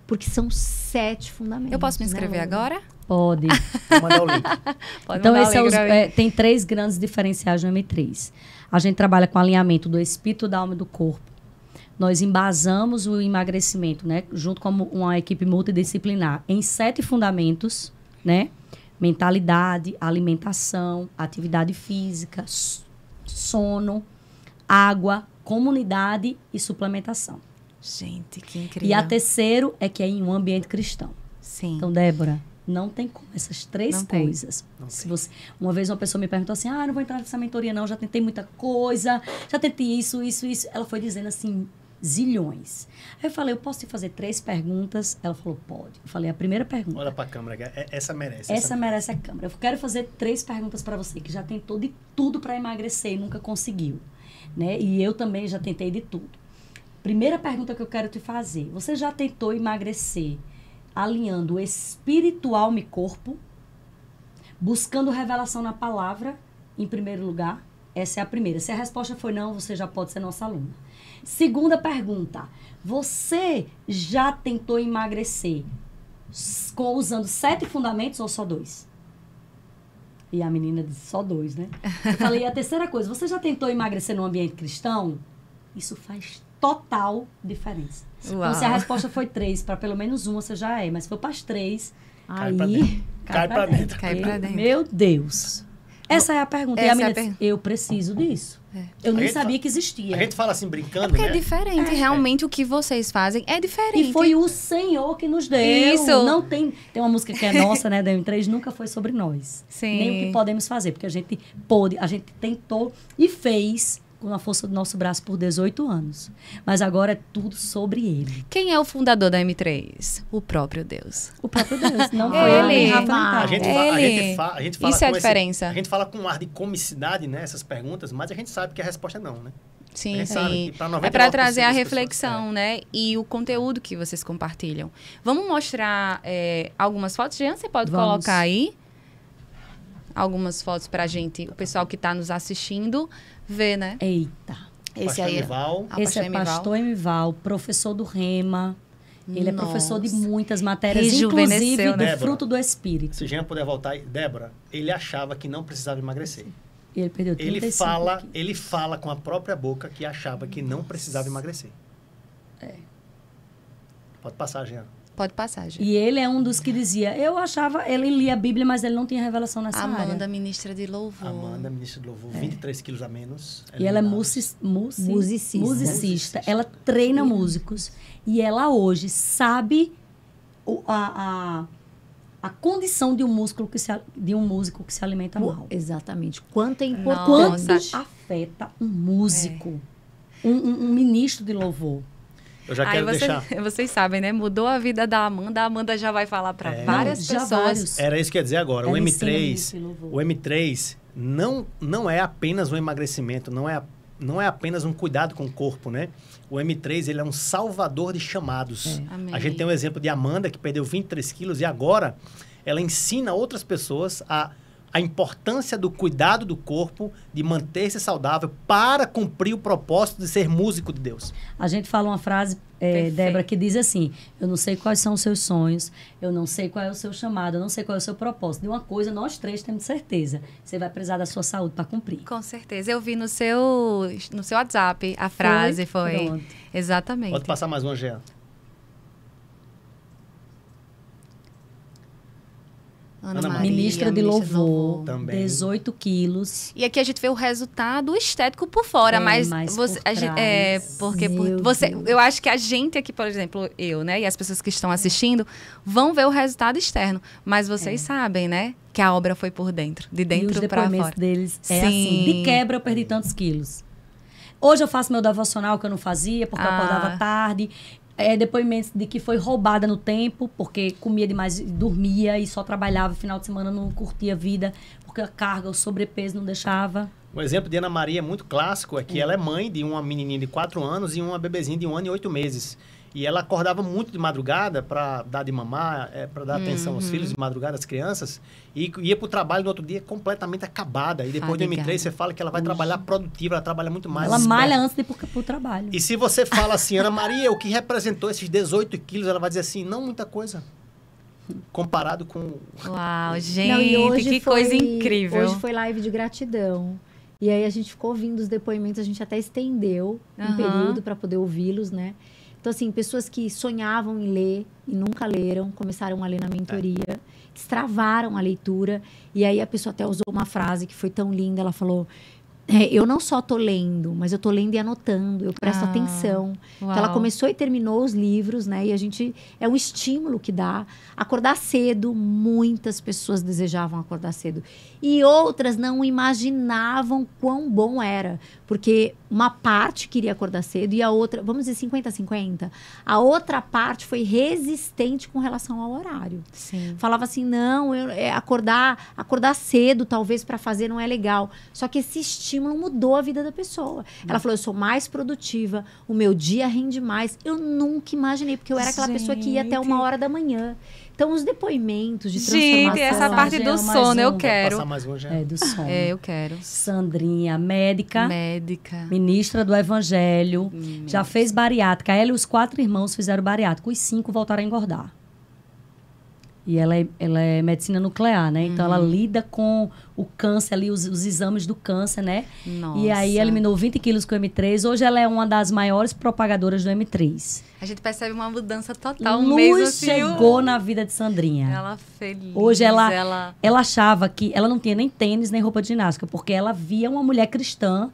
Porque são 7 fundamentos. Eu posso me inscrever agora? Pode. Vou mandar o link. Pode então, tem 3 grandes diferenciais no M3. A gente trabalha com alinhamento do espírito, da alma e do corpo. Nós embasamos o emagrecimento, né, junto com uma equipe multidisciplinar, em 7 fundamentos, né? Mentalidade, alimentação, atividade física, sono, água, comunidade e suplementação. Gente, que incrível. E a terceiro é que é em um ambiente cristão. Sim. Então, Débora, não tem como. Essas 3 coisas. Uma vez uma pessoa me perguntou assim, não vou entrar nessa mentoria não, já tentei muita coisa, já tentei isso. Ela foi dizendo assim, zilhões. Aí eu falei, eu posso te fazer 3 perguntas? Ela falou, pode. Eu falei, a primeira pergunta. Olha pra câmera, essa merece. Essa merece a câmera. Eu quero fazer 3 perguntas para você, que já tentou de tudo para emagrecer e nunca conseguiu. Né? E eu também já tentei de tudo. Primeira pergunta que eu quero te fazer. Você já tentou emagrecer alinhando o espiritual e corpo, buscando revelação na palavra, em primeiro lugar? Essa é a primeira. Se a resposta foi não, você já pode ser nossa aluna. Segunda pergunta. Você já tentou emagrecer usando 7 fundamentos ou só 2? E a menina disse, só 2, né? Eu falei, a terceira coisa, você já tentou emagrecer no ambiente cristão? Isso faz total diferença. Uau. Então, se a resposta foi 3, para pelo menos 1 você já é. Mas se for para as 3, Cai aí... pra dentro. Cai pra dentro. Cai pra dentro. Meu Deus. Essa é a pergunta. E a menina disse, eu preciso disso. Eu nem sabia que existia. A gente fala assim, brincando, porque né? É diferente. Realmente, o que vocês fazem é diferente. E foi o Senhor que nos deu. Isso. Não tem uma música que é nossa, né, da M3, nunca foi sobre nós. Sim. Nem o que podemos fazer, porque a gente tentou e fez com a força do nosso braço por 18 anos. Mas agora é tudo sobre ele. Quem é o fundador da M3? O próprio Deus. O próprio Deus. Não foi Ele. nem Rafa, nem A Tati. gente fala Isso é a com diferença. a gente fala com um ar de comicidade, né, essas perguntas, mas a gente sabe que a resposta é não, né? Sim, sim. É para trazer a reflexão, né? E o conteúdo que vocês compartilham. Vamos mostrar algumas fotos? Jean, você pode colocar aí? Algumas fotos pra gente, o pessoal que tá nos assistindo, ver, né? Eita. Esse aí Esse é Pastor Emival, professor do Rema. Ele é professor de muitas matérias, inclusive do fruto do Espírito. Se Jean puder voltar aí. Débora, ele achava que não precisava emagrecer. Ele perdeu 35 ele fala com a própria boca que achava que não precisava emagrecer. Pode passar, Jean. Pode passar, Jean. E ele é um dos que dizia, ele lia a Bíblia, mas ele não tinha revelação nessa área. Amanda, ministra de louvor. Amanda, ministra de louvor, 23 quilos a menos. E ela é musicista. Ela treina músicos. E ela hoje sabe a condição de um músico que se alimenta mal. Exatamente. Quanto é importante. Quanto afeta um músico. um ministro de louvor. Eu já quero deixar... Vocês sabem, né? Mudou a vida da Amanda. A Amanda já vai falar para várias pessoas. Era isso que eu ia dizer agora. O M3 não é apenas um emagrecimento, não é apenas um cuidado com o corpo, né? O M3, ele é um salvador de chamados. A gente tem um exemplo de Amanda, que perdeu 23 quilos, e agora ela ensina outras pessoas a importância do cuidado do corpo, de manter-se saudável para cumprir o propósito de ser músico de Deus. A gente fala uma frase, Débora, que diz assim: eu não sei quais são os seus sonhos, eu não sei qual é o seu chamado, eu não sei qual é o seu propósito. De uma coisa, nós três temos certeza: você vai precisar da sua saúde para cumprir. Com certeza. Eu vi no seu WhatsApp a frase, foi. Pronto. Exatamente. Pode passar mais uma, Jean. Ana Maria, ministra de louvor, também. 18 quilos. E aqui a gente vê o resultado estético por fora, mas você, eu acho que a gente aqui, por exemplo, eu, né, e as pessoas que estão assistindo, vão ver o resultado externo, mas vocês sabem, né, que a obra foi por dentro, de dentro para fora. E os depoimentos deles assim, de quebra eu perdi tantos quilos. Hoje eu faço meu devocional que eu não fazia, porque eu acordava tarde. Depoimentos de que foi roubada no tempo, porque comia demais, dormia e só trabalhava. Final de semana não curtia a vida, porque a carga, o sobrepeso não deixava. Um exemplo de Ana Maria muito clássico é que ela é mãe de uma menininha de 4 anos e uma bebezinha de 1 ano e 8 meses. E ela acordava muito de madrugada para dar de mamar, para dar atenção aos filhos de madrugada, às crianças. E ia para o trabalho no outro dia completamente acabada. E depois do M3 você fala que ela vai trabalhar produtiva, ela trabalha muito mais. Ela malha antes de ir para o trabalho. E se você fala assim, Ana Maria, o que representou esses 18 quilos? Ela vai dizer assim, não muita coisa. Comparado com... Uau, gente, que coisa incrível. Hoje foi live de gratidão. E aí a gente ficou ouvindo os depoimentos, a gente até estendeu um período para poder ouvi-los, né? Então, assim, pessoas que sonhavam em ler e nunca leram, começaram a ler na mentoria, destravaram a leitura. E aí a pessoa até usou uma frase que foi tão linda, ela falou... eu não só tô lendo, mas eu tô lendo e anotando, eu presto atenção. Então, ela começou e terminou os livros, né? E a gente... É um estímulo que dá. Acordar cedo, muitas pessoas desejavam acordar cedo. E outras não imaginavam quão bom era. Porque uma parte queria acordar cedo e a outra... Vamos dizer 50-50. A outra parte foi resistente com relação ao horário. Sim. Falava assim, não, acordar cedo, talvez, para fazer não é legal. Só que esse estímulo mudou a vida da pessoa. Ela falou, eu sou mais produtiva, o meu dia rende mais. Eu nunca imaginei, porque eu era aquela pessoa que ia até 1h da manhã. Então, os depoimentos de transformação... Gente, essa parte do sono eu quero. Passar mais um já. Do sono. Eu quero. Sandrinha, médica. Ministra do Evangelho. Já fez bariátrica. Ela e os 4 irmãos fizeram bariátrica. Os 5 voltaram a engordar. E ela é medicina nuclear, né? Então, ela lida com o câncer ali, os exames do câncer, né? Nossa. E aí, eliminou 20 quilos com o M3. Hoje, ela é uma das maiores propagadoras do M3. A gente percebe uma mudança total. Luz chegou na vida de Sandrinha. Ela feliz. Hoje, ela achava que... Ela não tinha nem tênis, nem roupa de ginástica. Porque ela via uma mulher cristã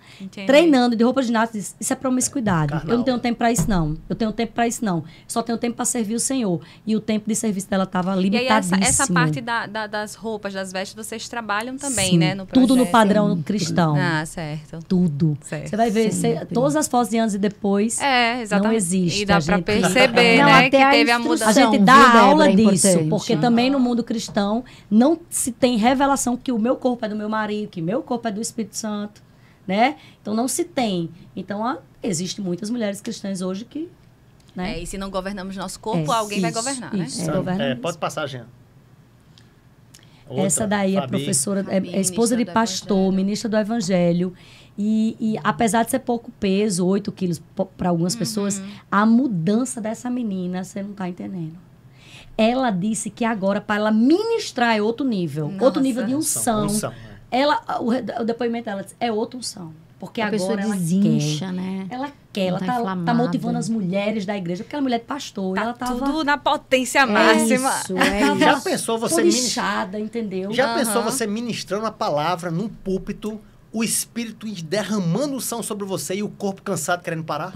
treinando de roupa de ginástica. Disse, isso é promiscuidade. Carnal. Eu não tenho tempo para isso, não. Eu tenho tempo para isso, não. Só tenho tempo para servir o Senhor. E o tempo de serviço dela estava limitadíssimo. E aí, essa parte das roupas, das vestes, vocês trabalham também, Sim, né? No projeto. tudo no padrão cristão. Certo. Tudo. Certo. Você vai ver todas as fotos de antes e depois. Exatamente. Não existe. E dá para perceber, Não, né? até Que a teve a instrução. mudança. A gente Viu, dá Débora, aula é disso, importante. porque também no mundo cristão não se tem revelação que o meu corpo é do meu marido, que meu corpo é do Espírito Santo, né? Então não se tem. Então existem muitas mulheres cristãs hoje que, né? E se não governamos nosso corpo, alguém vai governar, né? Pode passar, Jean. Essa daí é professora, é esposa de pastor, ministra do Evangelho. E apesar de ser pouco peso, 8 quilos para algumas pessoas, a mudança dessa menina, você não está entendendo. Ela disse que agora, para ela ministrar, é outro nível. Nossa. Outro nível de unção. É. O depoimento dela disse, é outra unção. Porque a agora ela desincha, quer. né? Ela quer, ela tá motivando as mulheres da igreja, porque ela é mulher de pastor. Tá ela tava tudo na potência máxima. Já pensou você inchada, entendeu? Já pensou você ministrando a palavra num púlpito, o Espírito derramando unção sobre você e o corpo cansado querendo parar?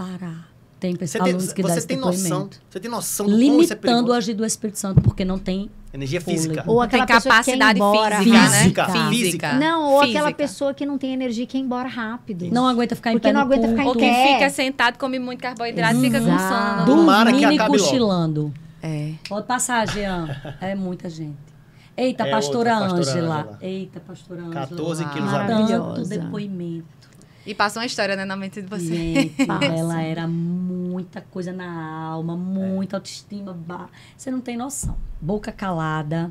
Tem alunos que dão esse depoimento. Você tem noção do como isso é limitando perigoso? o agir do Espírito Santo, porque não tem energia física. Ou aquela tem pessoa capacidade que quer ir embora física, rápido. né? Física. Não, ou aquela Física. pessoa que não tem energia e quer ir embora rápido. Não aguenta ficar em Porque pé não no aguenta ficar em Ou culto, pé. quem fica sentado, come muito carboidrato e fica com sono. Tomara que dormindo e acabe logo. cochilando. É. Pode passar, Jean. É muita gente. Eita, É pastora outra, pastora Ângela. Ângela. Eita, pastora Ângela. 14 quilos a mais. Tanto Maravilhosa. depoimento. E passa uma história, né, na mente de você. Gente, Passa. ela era muita coisa na alma, muita autoestima. Você não tem noção. Boca calada.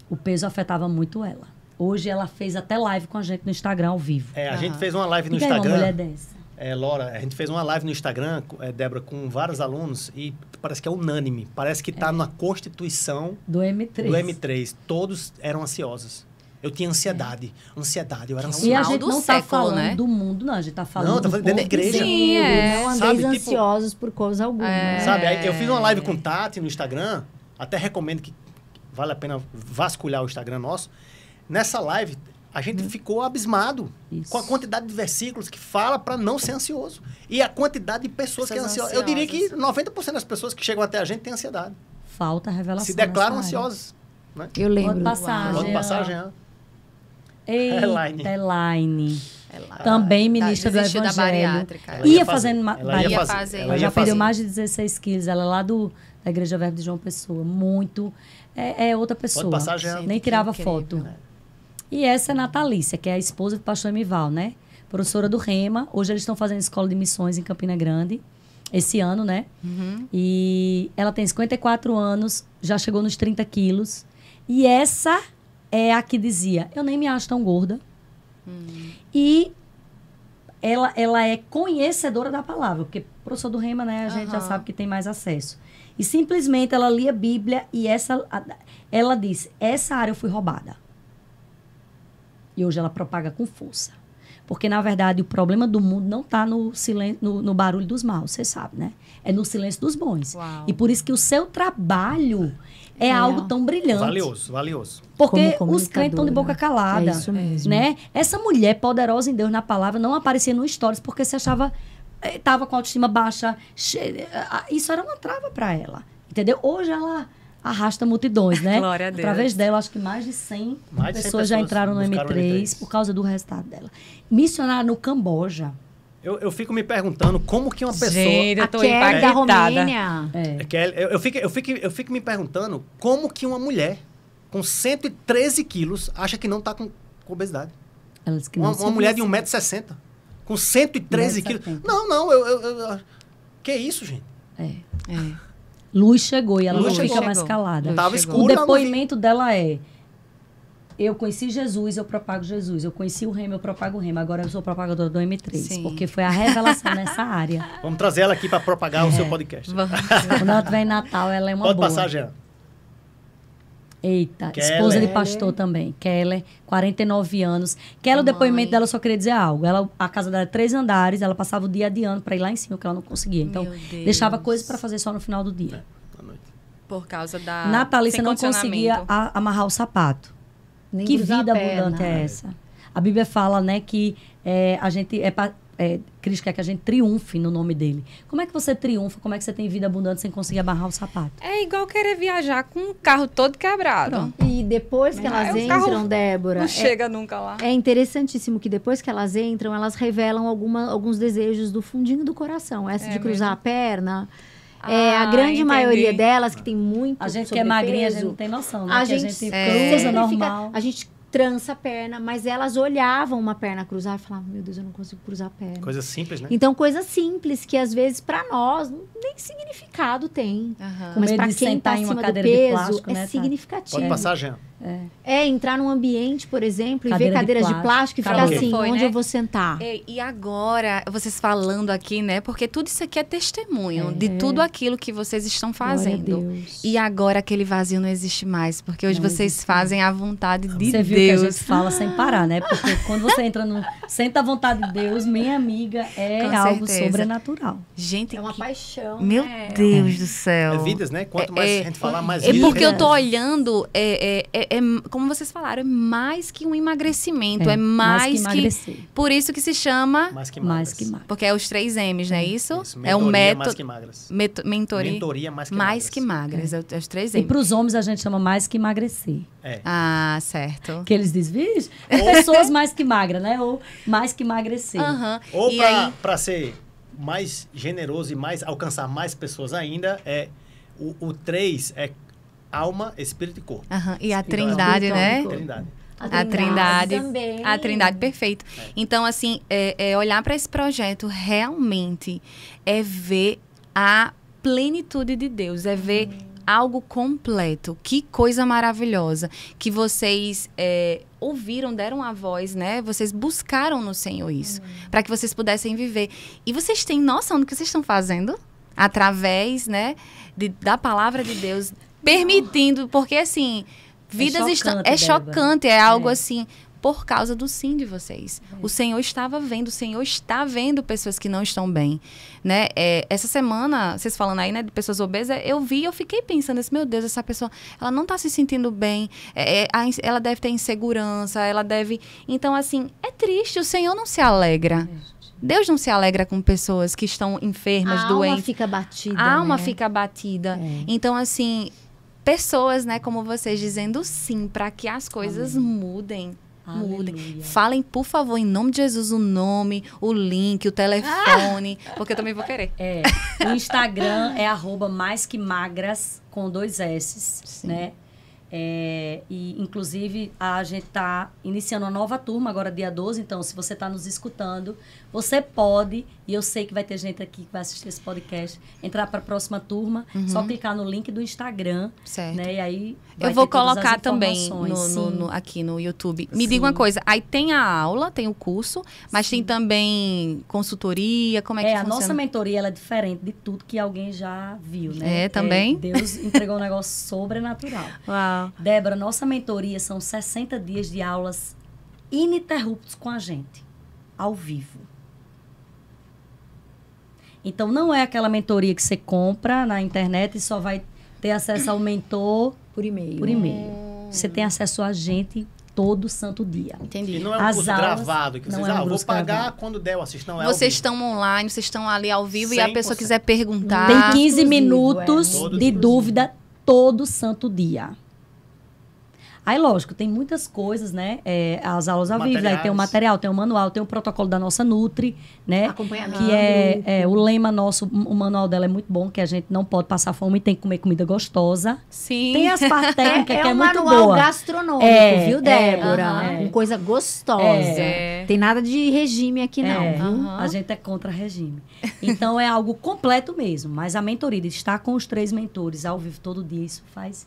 O peso afetava muito ela. Hoje ela fez até live com a gente no Instagram ao vivo. A gente fez uma live no E tem uma Instagram. mulher dessa? Laura, a gente fez uma live no Instagram, Débora, com vários alunos e parece que é unânime. Parece que está na constituição Do M3. do M3. Todos eram ansiosos. Eu tinha ansiedade. Ansiedade, eu era E ansioso. a mal gente do não está século, falando né? do mundo, não. A gente está falando Não, tá do falando dentro da povo igreja. Sim, é. Não andeis Sabe, tipo- ansiosos por coisa alguma. Sabe, aí eu fiz uma live com Tati no Instagram. Até recomendo que vale a pena vasculhar o Instagram nosso. Nessa live, a gente ficou abismado Isso. com a quantidade de versículos que fala para não ser ansioso. E a quantidade de pessoas que é ansiosas. Eu diria que 90% das pessoas que chegam até a gente têm ansiedade. Falta revelação. Se declaram nessa área. ansiosas. Né? Eu lembro. Pode passar, Pode Jean. passar, Jean. Eita, Elaine. Elaine. Ela Também ministra do desistiu da Evangelho. bariátrica. Ela Ia fazer. fazendo... Ela ia fazer. Ela ia já perdeu fazer. mais de 16 quilos. Ela é lá da Igreja Verbo de João Pessoa. Muito... É outra pessoa. Pode passar, Jean. Nem Que tirava incrível. foto. E essa é Natalícia, que é a esposa do pastor Emival, né? Professora do Rema. Hoje eles estão fazendo escola de missões em Campina Grande. Esse ano, né? E ela tem 54 anos, já chegou nos 30 quilos. E essa é a que dizia, eu nem me acho tão gorda. E ela é conhecedora da palavra, porque professor do Rema, né? A gente já sabe que tem mais acesso. E simplesmente ela lia a Bíblia e ela disse, essa área eu fui roubada. E hoje ela propaga com força. Porque, na verdade, o problema do mundo não está no silêncio, no barulho dos maus, você sabe, né? É no silêncio dos bons. Uau. E por isso que o seu trabalho é algo tão brilhante. Valioso, valioso. Porque Como os crentes estão de boca calada. É isso mesmo. Né? Essa mulher poderosa em Deus na palavra não aparecia no stories porque se achava... Estava com a autoestima baixa. Isso era uma trava para ela. Entendeu? Hoje ela arrasta multidões, né? Glória a Deus. Através dela, acho que mais de 100 Mais de 100 pessoas já pessoas entraram no buscaram o M3 M3 por causa do resultado dela. Missionária no Camboja. Eu fico me perguntando como que uma pessoa... Gente, eu A tô Kelly da impactada. Romênia. Eu fico me perguntando como que uma mulher com 113 quilos acha que não está com obesidade. Ela disse que não Uma mulher de 1,60m com 113 quilos. 1,70m. Não, que isso, gente? É. É. Luz chegou e ela Luz não fica chegou. mais calada. Luz Tava chegou. O escuro, ela não depoimento dela é: eu conheci Jesus, eu propago Jesus. Eu conheci o Rema, eu propago o Rema. Agora eu sou propagadora do M3. Sim. Porque foi a revelação nessa área. Vamos trazer ela aqui para propagar o seu podcast. Vamos. Quando ela estiver em Natal, ela é uma Pode boa. passar, Jean. Eita, Keller. esposa de pastor também. Keller, 49 anos. Keller, o depoimento dela, eu só queria dizer algo. A casa dela é 3 andares, ela passava o dia adiando para ir lá em cima, que ela não conseguia. Então, Meu Deus. deixava coisas para fazer só no final do dia. Boa noite. Por causa da... Natalícia sem não condicionamento. conseguia amarrar o sapato. Nem Que cruzar vida a perna. abundante é essa? A Bíblia fala, né, que a gente Cristo quer que a gente triunfe no nome dele. Como é que você triunfa? Como é que você tem vida abundante sem conseguir amarrar o sapato? É igual querer viajar com um carro todo quebrado. E depois que elas o carro entram, Débora, Não chega nunca lá. é interessantíssimo que depois que elas entram, elas revelam alguns desejos do fundinho do coração. Essa de cruzar a perna. A grande entendi. maioria delas, que tem muito A gente que é magrinha, a gente não tem noção, né? A Que gente cruza sempre normal. fica, a gente trança a perna, mas elas olhavam uma perna cruzar e falavam, meu Deus, eu não consigo cruzar a perna. Coisa simples, né? Então, coisas simples que às vezes para nós nem significado tem. Aham. Com Mas medo para de quem sentar está em uma acima do cadeira de peso, plástico, é né, Tati? significativo. Pode passar, Jean. É entrar num ambiente, por exemplo, e ver Cadeira de cadeiras de plástico. plástico e ficar Karaokê. assim, Foi, onde né? eu vou sentar? E agora, vocês falando aqui, né? Porque tudo isso aqui é testemunho de tudo aquilo que vocês estão Glória a fazendo. Deus. E agora aquele vazio não existe mais, porque hoje Não vocês existe fazem a vontade de Você viu que a Deus. gente fala sem parar, né? Porque quando você entra no... Senta a vontade de Deus, minha amiga, é Com algo certeza. sobrenatural. Gente, É uma que... paixão. Meu né? Deus do céu. É vidas, né? Quanto mais a gente falar, mais É vidas. porque eu tô olhando, como vocês falaram, é mais que um emagrecimento. É mais que emagrecer. Por isso que se chama... Mais que Mais magras. que magras. Porque é os 3 M's, não é isso? Isso, É um mentoria método... mais que magras. Mentoria mais que mais magras. que magras. É os 3 E M's. para os homens a gente chama mais que emagrecer. Ah, certo. Que eles dizem, vixe, pessoas mais que magras, né? Ou mais que emagrecer. Aham. Ou E aí... para ser mais generoso e alcançar mais pessoas ainda, o 3 é alma, espírito e corpo. Aham. E a Então, trindade, né? Trindade. A Trindade também. A Trindade, perfeito. Então, assim, olhar para esse projeto realmente é ver a plenitude de Deus, é ver algo completo. Que coisa maravilhosa. Que vocês ouviram, deram a voz, né? Vocês buscaram no Senhor isso, para que vocês pudessem viver. E vocês têm noção do que vocês estão fazendo? Através, né, da palavra de Deus, permitindo, porque assim... Vidas estão... É chocante, é algo assim, por causa do sim de vocês. O Senhor estava vendo, o Senhor está vendo pessoas que não estão bem, né? Essa semana, vocês falando aí, né, de pessoas obesas, eu fiquei pensando assim, meu Deus, essa pessoa, ela não está se sentindo bem, ela deve ter insegurança, ela deve... Então, assim, é triste, o Senhor não se alegra. Deus não se alegra com pessoas que estão enfermas, doentes. A alma fica batida, A alma né? fica batida. Então, assim... Pessoas, né, como vocês, dizendo sim para que as coisas mudem. Mudem. Falem, por favor, em nome de Jesus, o nome, o link, o telefone, porque eu também vou querer. O Instagram é @maisquemagras com 2 S's, Sim. né? E, inclusive, a gente está iniciando uma nova turma agora, dia 12. Então, se você está nos escutando, você pode, e eu sei que vai ter gente aqui que vai assistir esse podcast, entrar para a próxima turma, só clicar no link do Instagram. Certo. Né? E aí Eu vou ter todas as colocar também informações. aqui no YouTube. Me Sim. diga uma coisa, aí tem a aula, tem o curso, mas tem também consultoria, como é que A funciona? nossa mentoria ela é diferente de tudo que alguém já viu, né? Também? Deus entregou um negócio sobrenatural. Uau. Débora, nossa mentoria são 60 dias de aulas ininterruptos com a gente, ao vivo. Então, não é aquela mentoria que você compra na internet e só vai ter acesso ao mentor Por e-mail. por e-mail. Você tem acesso a gente todo santo dia. Entendi. E não é um As curso aulas gravado, que não vocês, é um vou curso pagar gravado. quando der eu assisto. Não é Vocês ao estão online, vocês estão ali ao vivo e a 100%. pessoa quiser perguntar. Tem 15 exclusivo, minutos Todo de exclusivo. dúvida todo santo dia. Aí, lógico, tem muitas coisas, né? As aulas ao vivo, aí tem o material, tem o manual, tem o protocolo da nossa Nutri, né? Acompanhamento. Que é o lema nosso, o manual dela é muito bom, que a gente não pode passar fome e tem que comer comida gostosa. Sim. Tem as partes técnicas que é um muito manual boa. gastronômico, viu, Débora? aham. Com coisa gostosa. É. Tem nada de regime aqui, não. É, Viu? Aham. a gente é contra regime. Então, é algo completo mesmo. Mas a mentoria, de estar com os 3 mentores ao vivo todo dia, isso faz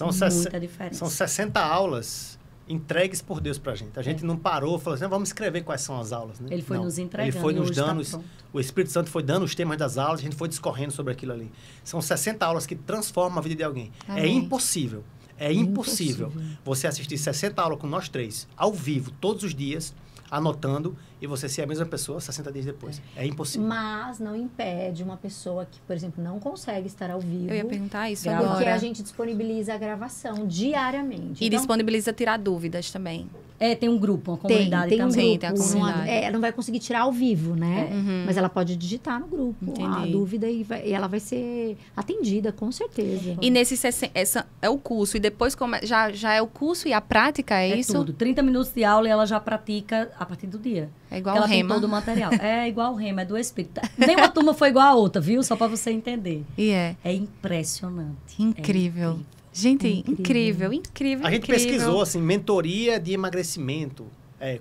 muita diferença. São 60 aulas entregues por Deus pra gente. A gente não parou, falou assim, vamos escrever quais são as aulas. Né? Ele foi Não. nos entregando. Ele foi e nos hoje tá dando, pronto. o Espírito Santo foi dando os temas das aulas, a gente foi discorrendo sobre aquilo ali. São 60 aulas que transformam a vida de alguém. Amém. É impossível. É impossível você assistir 60 aulas com nós 3, ao vivo, todos os dias, anotando, e você ser a mesma pessoa 60 dias depois. É impossível. Mas não impede uma pessoa que, por exemplo, não consegue estar ao vivo. Eu ia perguntar isso Grava. Porque agora. a gente disponibiliza a gravação diariamente. E Então, disponibiliza tirar dúvidas também. Tem um grupo, uma tem comunidade um também. grupo. tem a comunidade. Ela não vai conseguir tirar ao vivo, né? Uhum. Mas ela pode digitar no grupo a Entendi. dúvida e ela vai ser atendida, com certeza. E nesse essa é o curso. E depois já é o curso e a prática, é isso? Tudo. 30 minutos de aula e ela já pratica a partir do dia. É igual Ela o tem rema. todo o material. É igual o rema, é do Espírito. Nenhuma turma foi igual a outra, viu? Só para você entender. E é É impressionante. incrível. Gente, incrível. A gente pesquisou, assim, mentoria de emagrecimento,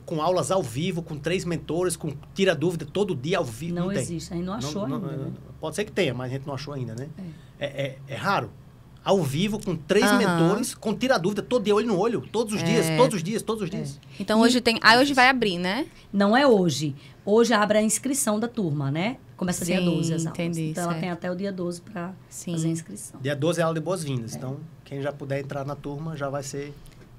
com aulas ao vivo, com 3 mentores, com tira dúvida todo dia ao vivo. Não tem. existe. A gente não achou ainda, né? Pode ser que tenha, mas a gente não achou ainda, né? É raro. Ao vivo, com 3 mentores, com tira dúvida todo dia, olho no olho, todos os dias, todos os dias, todos os dias. Então hoje tem. Hoje vai abrir, né? Não é hoje. Hoje abre a inscrição da turma, né? Começa dia Sim, 12 as aulas. entendi, Então ela certo. tem até o dia 12 para Sim. fazer a inscrição. Dia 12 é aula de boas-vindas, então quem já puder entrar na turma já vai ser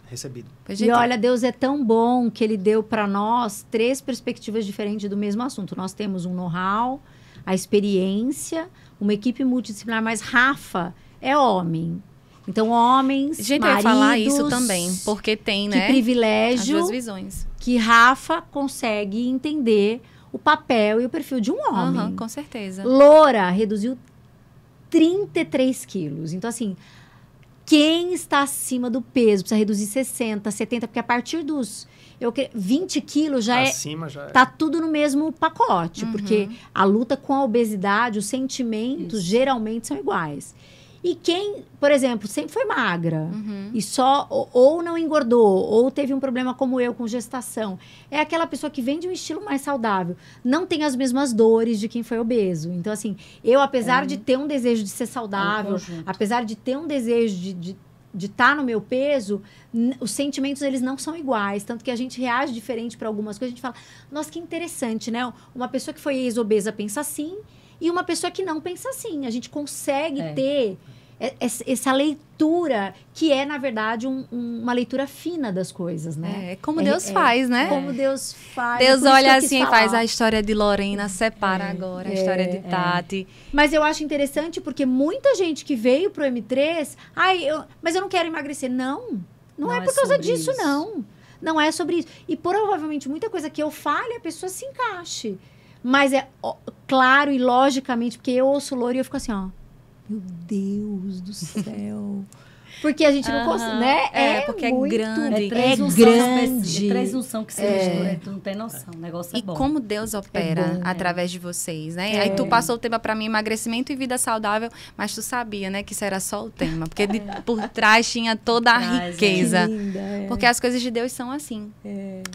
recebido. Pois, E gente, olha, Deus é tão bom que Ele deu para nós 3 perspectivas diferentes do mesmo assunto. Nós temos um know-how, a experiência, uma equipe multidisciplinar, mas Rafa é homem. Então, homens, Gente, maridos... eu ia falar isso também, porque tem, né? Que privilégio as duas visões. que Rafa consegue entender o papel e o perfil de um homem. Com certeza. Loura reduziu 33 quilos. Então, assim, quem está acima do peso precisa reduzir 60, 70, porque a partir dos 20 quilos já Acima já tá tudo no mesmo pacote, porque a luta com a obesidade, os sentimentos geralmente são iguais. E quem, por exemplo, sempre foi magra e só ou não engordou, ou teve um problema como eu com gestação, é aquela pessoa que vem de um estilo mais saudável, não tem as mesmas dores de quem foi obeso. Então, assim, eu, apesar de ter um desejo de ser saudável, apesar de ter um desejo de estar no meu peso, os sentimentos, eles não são iguais. Tanto que a gente reage diferente para algumas coisas. A gente fala, nossa, que interessante, né? Uma pessoa que foi ex-obesa pensa assim e uma pessoa que não pensa assim. A gente consegue ter essa leitura que é, na verdade, uma leitura fina das coisas, né? É como Deus faz, né? Como Deus faz. Deus olha assim e faz a história de Lorena, separa agora a história de Tati. Mas eu acho interessante porque muita gente que veio pro M3, mas eu não quero emagrecer. Não é por causa disso, não. Não é sobre isso. E provavelmente muita coisa que eu fale, a pessoa se encaixe. Mas é claro e logicamente, porque eu ouço Loura e eu fico assim, ó. Meu Deus do céu. Porque a gente não consegue, né? Porque muito, é grande. É grande. É presunção que se mistura, tu não tem noção. O negócio é bom. E como Deus opera através de vocês, né? Aí tu passou o tema pra mim, emagrecimento e vida saudável, mas tu sabia, né, que isso era só o tema. Porque por trás tinha toda a riqueza. Linda, Porque as coisas de Deus são assim.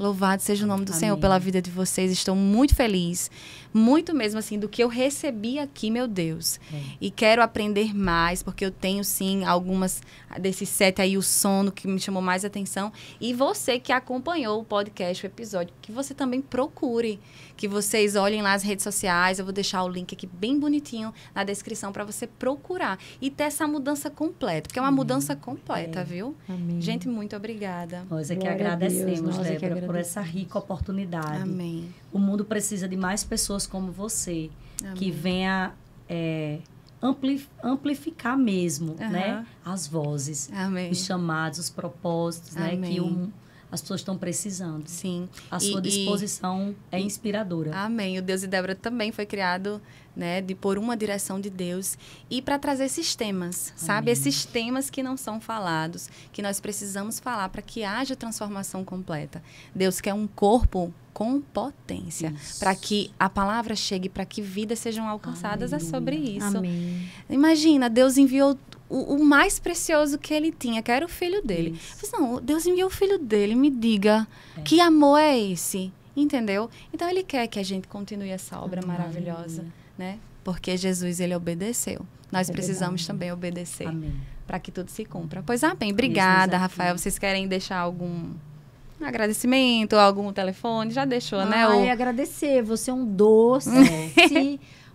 Louvado seja o nome do Senhor pela vida de vocês. Estou muito feliz. Muito mesmo, assim, do que eu recebi aqui, meu Deus. E quero aprender mais, porque eu tenho, sim, algumas desses 7 aí, o sono que me chamou mais atenção. E você que acompanhou o podcast, o episódio, que você também procure, que vocês olhem lá as redes sociais. Eu vou deixar o link aqui bem bonitinho na descrição para você procurar e ter essa mudança completa, porque é uma mudança completa, viu? Amém. Gente, muito obrigada. Nós é que agradecemos, Débora, por essa rica oportunidade. Amém. O mundo precisa de mais pessoas como você, que venha amplificar mesmo, né? As vozes, Amém. os chamados, os propósitos, né? Que as pessoas estão precisando. Sim. A sua disposição é inspiradora. Amém. O Deus e Débora também foi criado, né, por uma direção de Deus e para trazer esses temas, sabe? Esses temas que não são falados, que nós precisamos falar para que haja transformação completa. Deus quer um corpo com potência, para que a palavra chegue, para que vidas sejam alcançadas. É sobre isso. Amém. Imagina, Deus enviou o mais precioso que ele tinha, que era o filho dele. Mas não, Deus enviou o filho dele, me diga, que amor é esse? Entendeu? Então, ele quer que a gente continue essa obra maravilhosa, né? Porque Jesus, ele obedeceu. Nós precisamos também obedecer para que tudo se cumpra. Pois, amém. Obrigada, Rafael. Vocês querem deixar algum agradecimento, algum telefone? Já deixou, né? Agradecer. Você é um doce,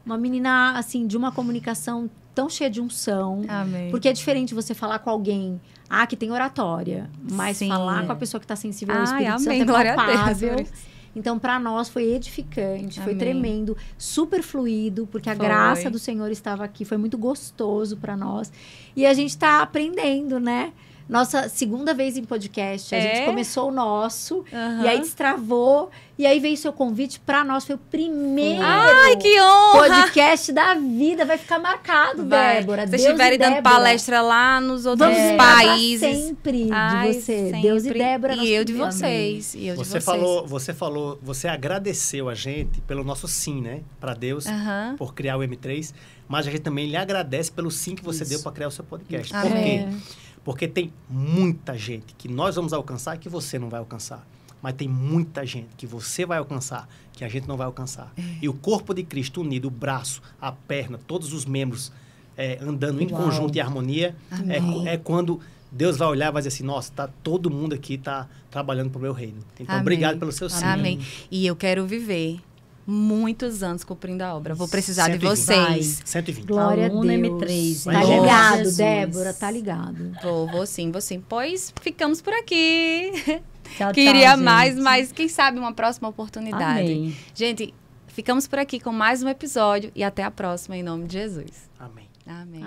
uma menina, assim, de uma comunicação tão cheia de unção. Amém. Porque é diferente você falar com alguém, que tem oratória, mas falar com a pessoa que está sensível ao Espírito Santo é palpável. Então, para nós foi edificante, foi tremendo, super fluido, porque a graça do Senhor estava aqui, foi muito gostoso para nós. E a gente está aprendendo, né? Nossa segunda vez em podcast. A gente começou o nosso, e aí destravou, e aí veio seu convite para nós. Foi o primeiro que honra! podcast da vida. Vai ficar marcado, Débora. Vocês estiverem dando palestra lá nos outros países. Sempre de você. Sempre. Deus e Débora. E eu de vocês. E eu você falou, você agradeceu a gente pelo nosso sim, né? Para Deus, por criar o M3. Mas a gente também lhe agradece pelo sim que você deu para criar o seu podcast. Por quê? Porque tem muita gente que nós vamos alcançar e que você não vai alcançar. Mas tem muita gente que você vai alcançar, que a gente não vai alcançar. E o corpo de Cristo unido, o braço, a perna, todos os membros andando em conjunto e harmonia, é quando Deus vai olhar e vai dizer assim, nossa, todo mundo aqui está trabalhando para o meu reino. Então, obrigado pelo seu sim. Amém. E eu quero viver muitos anos cumprindo a obra. Vou precisar de vocês. 120. Glória a Deus. M3. Tá ligado, Débora, tá ligado. Vou sim. Pois ficamos por aqui. Tchau, Queria tchau, mais, gente. mas quem sabe uma próxima oportunidade. Amém. Gente, ficamos por aqui com mais um episódio e até a próxima, em nome de Jesus. Amém. Amém.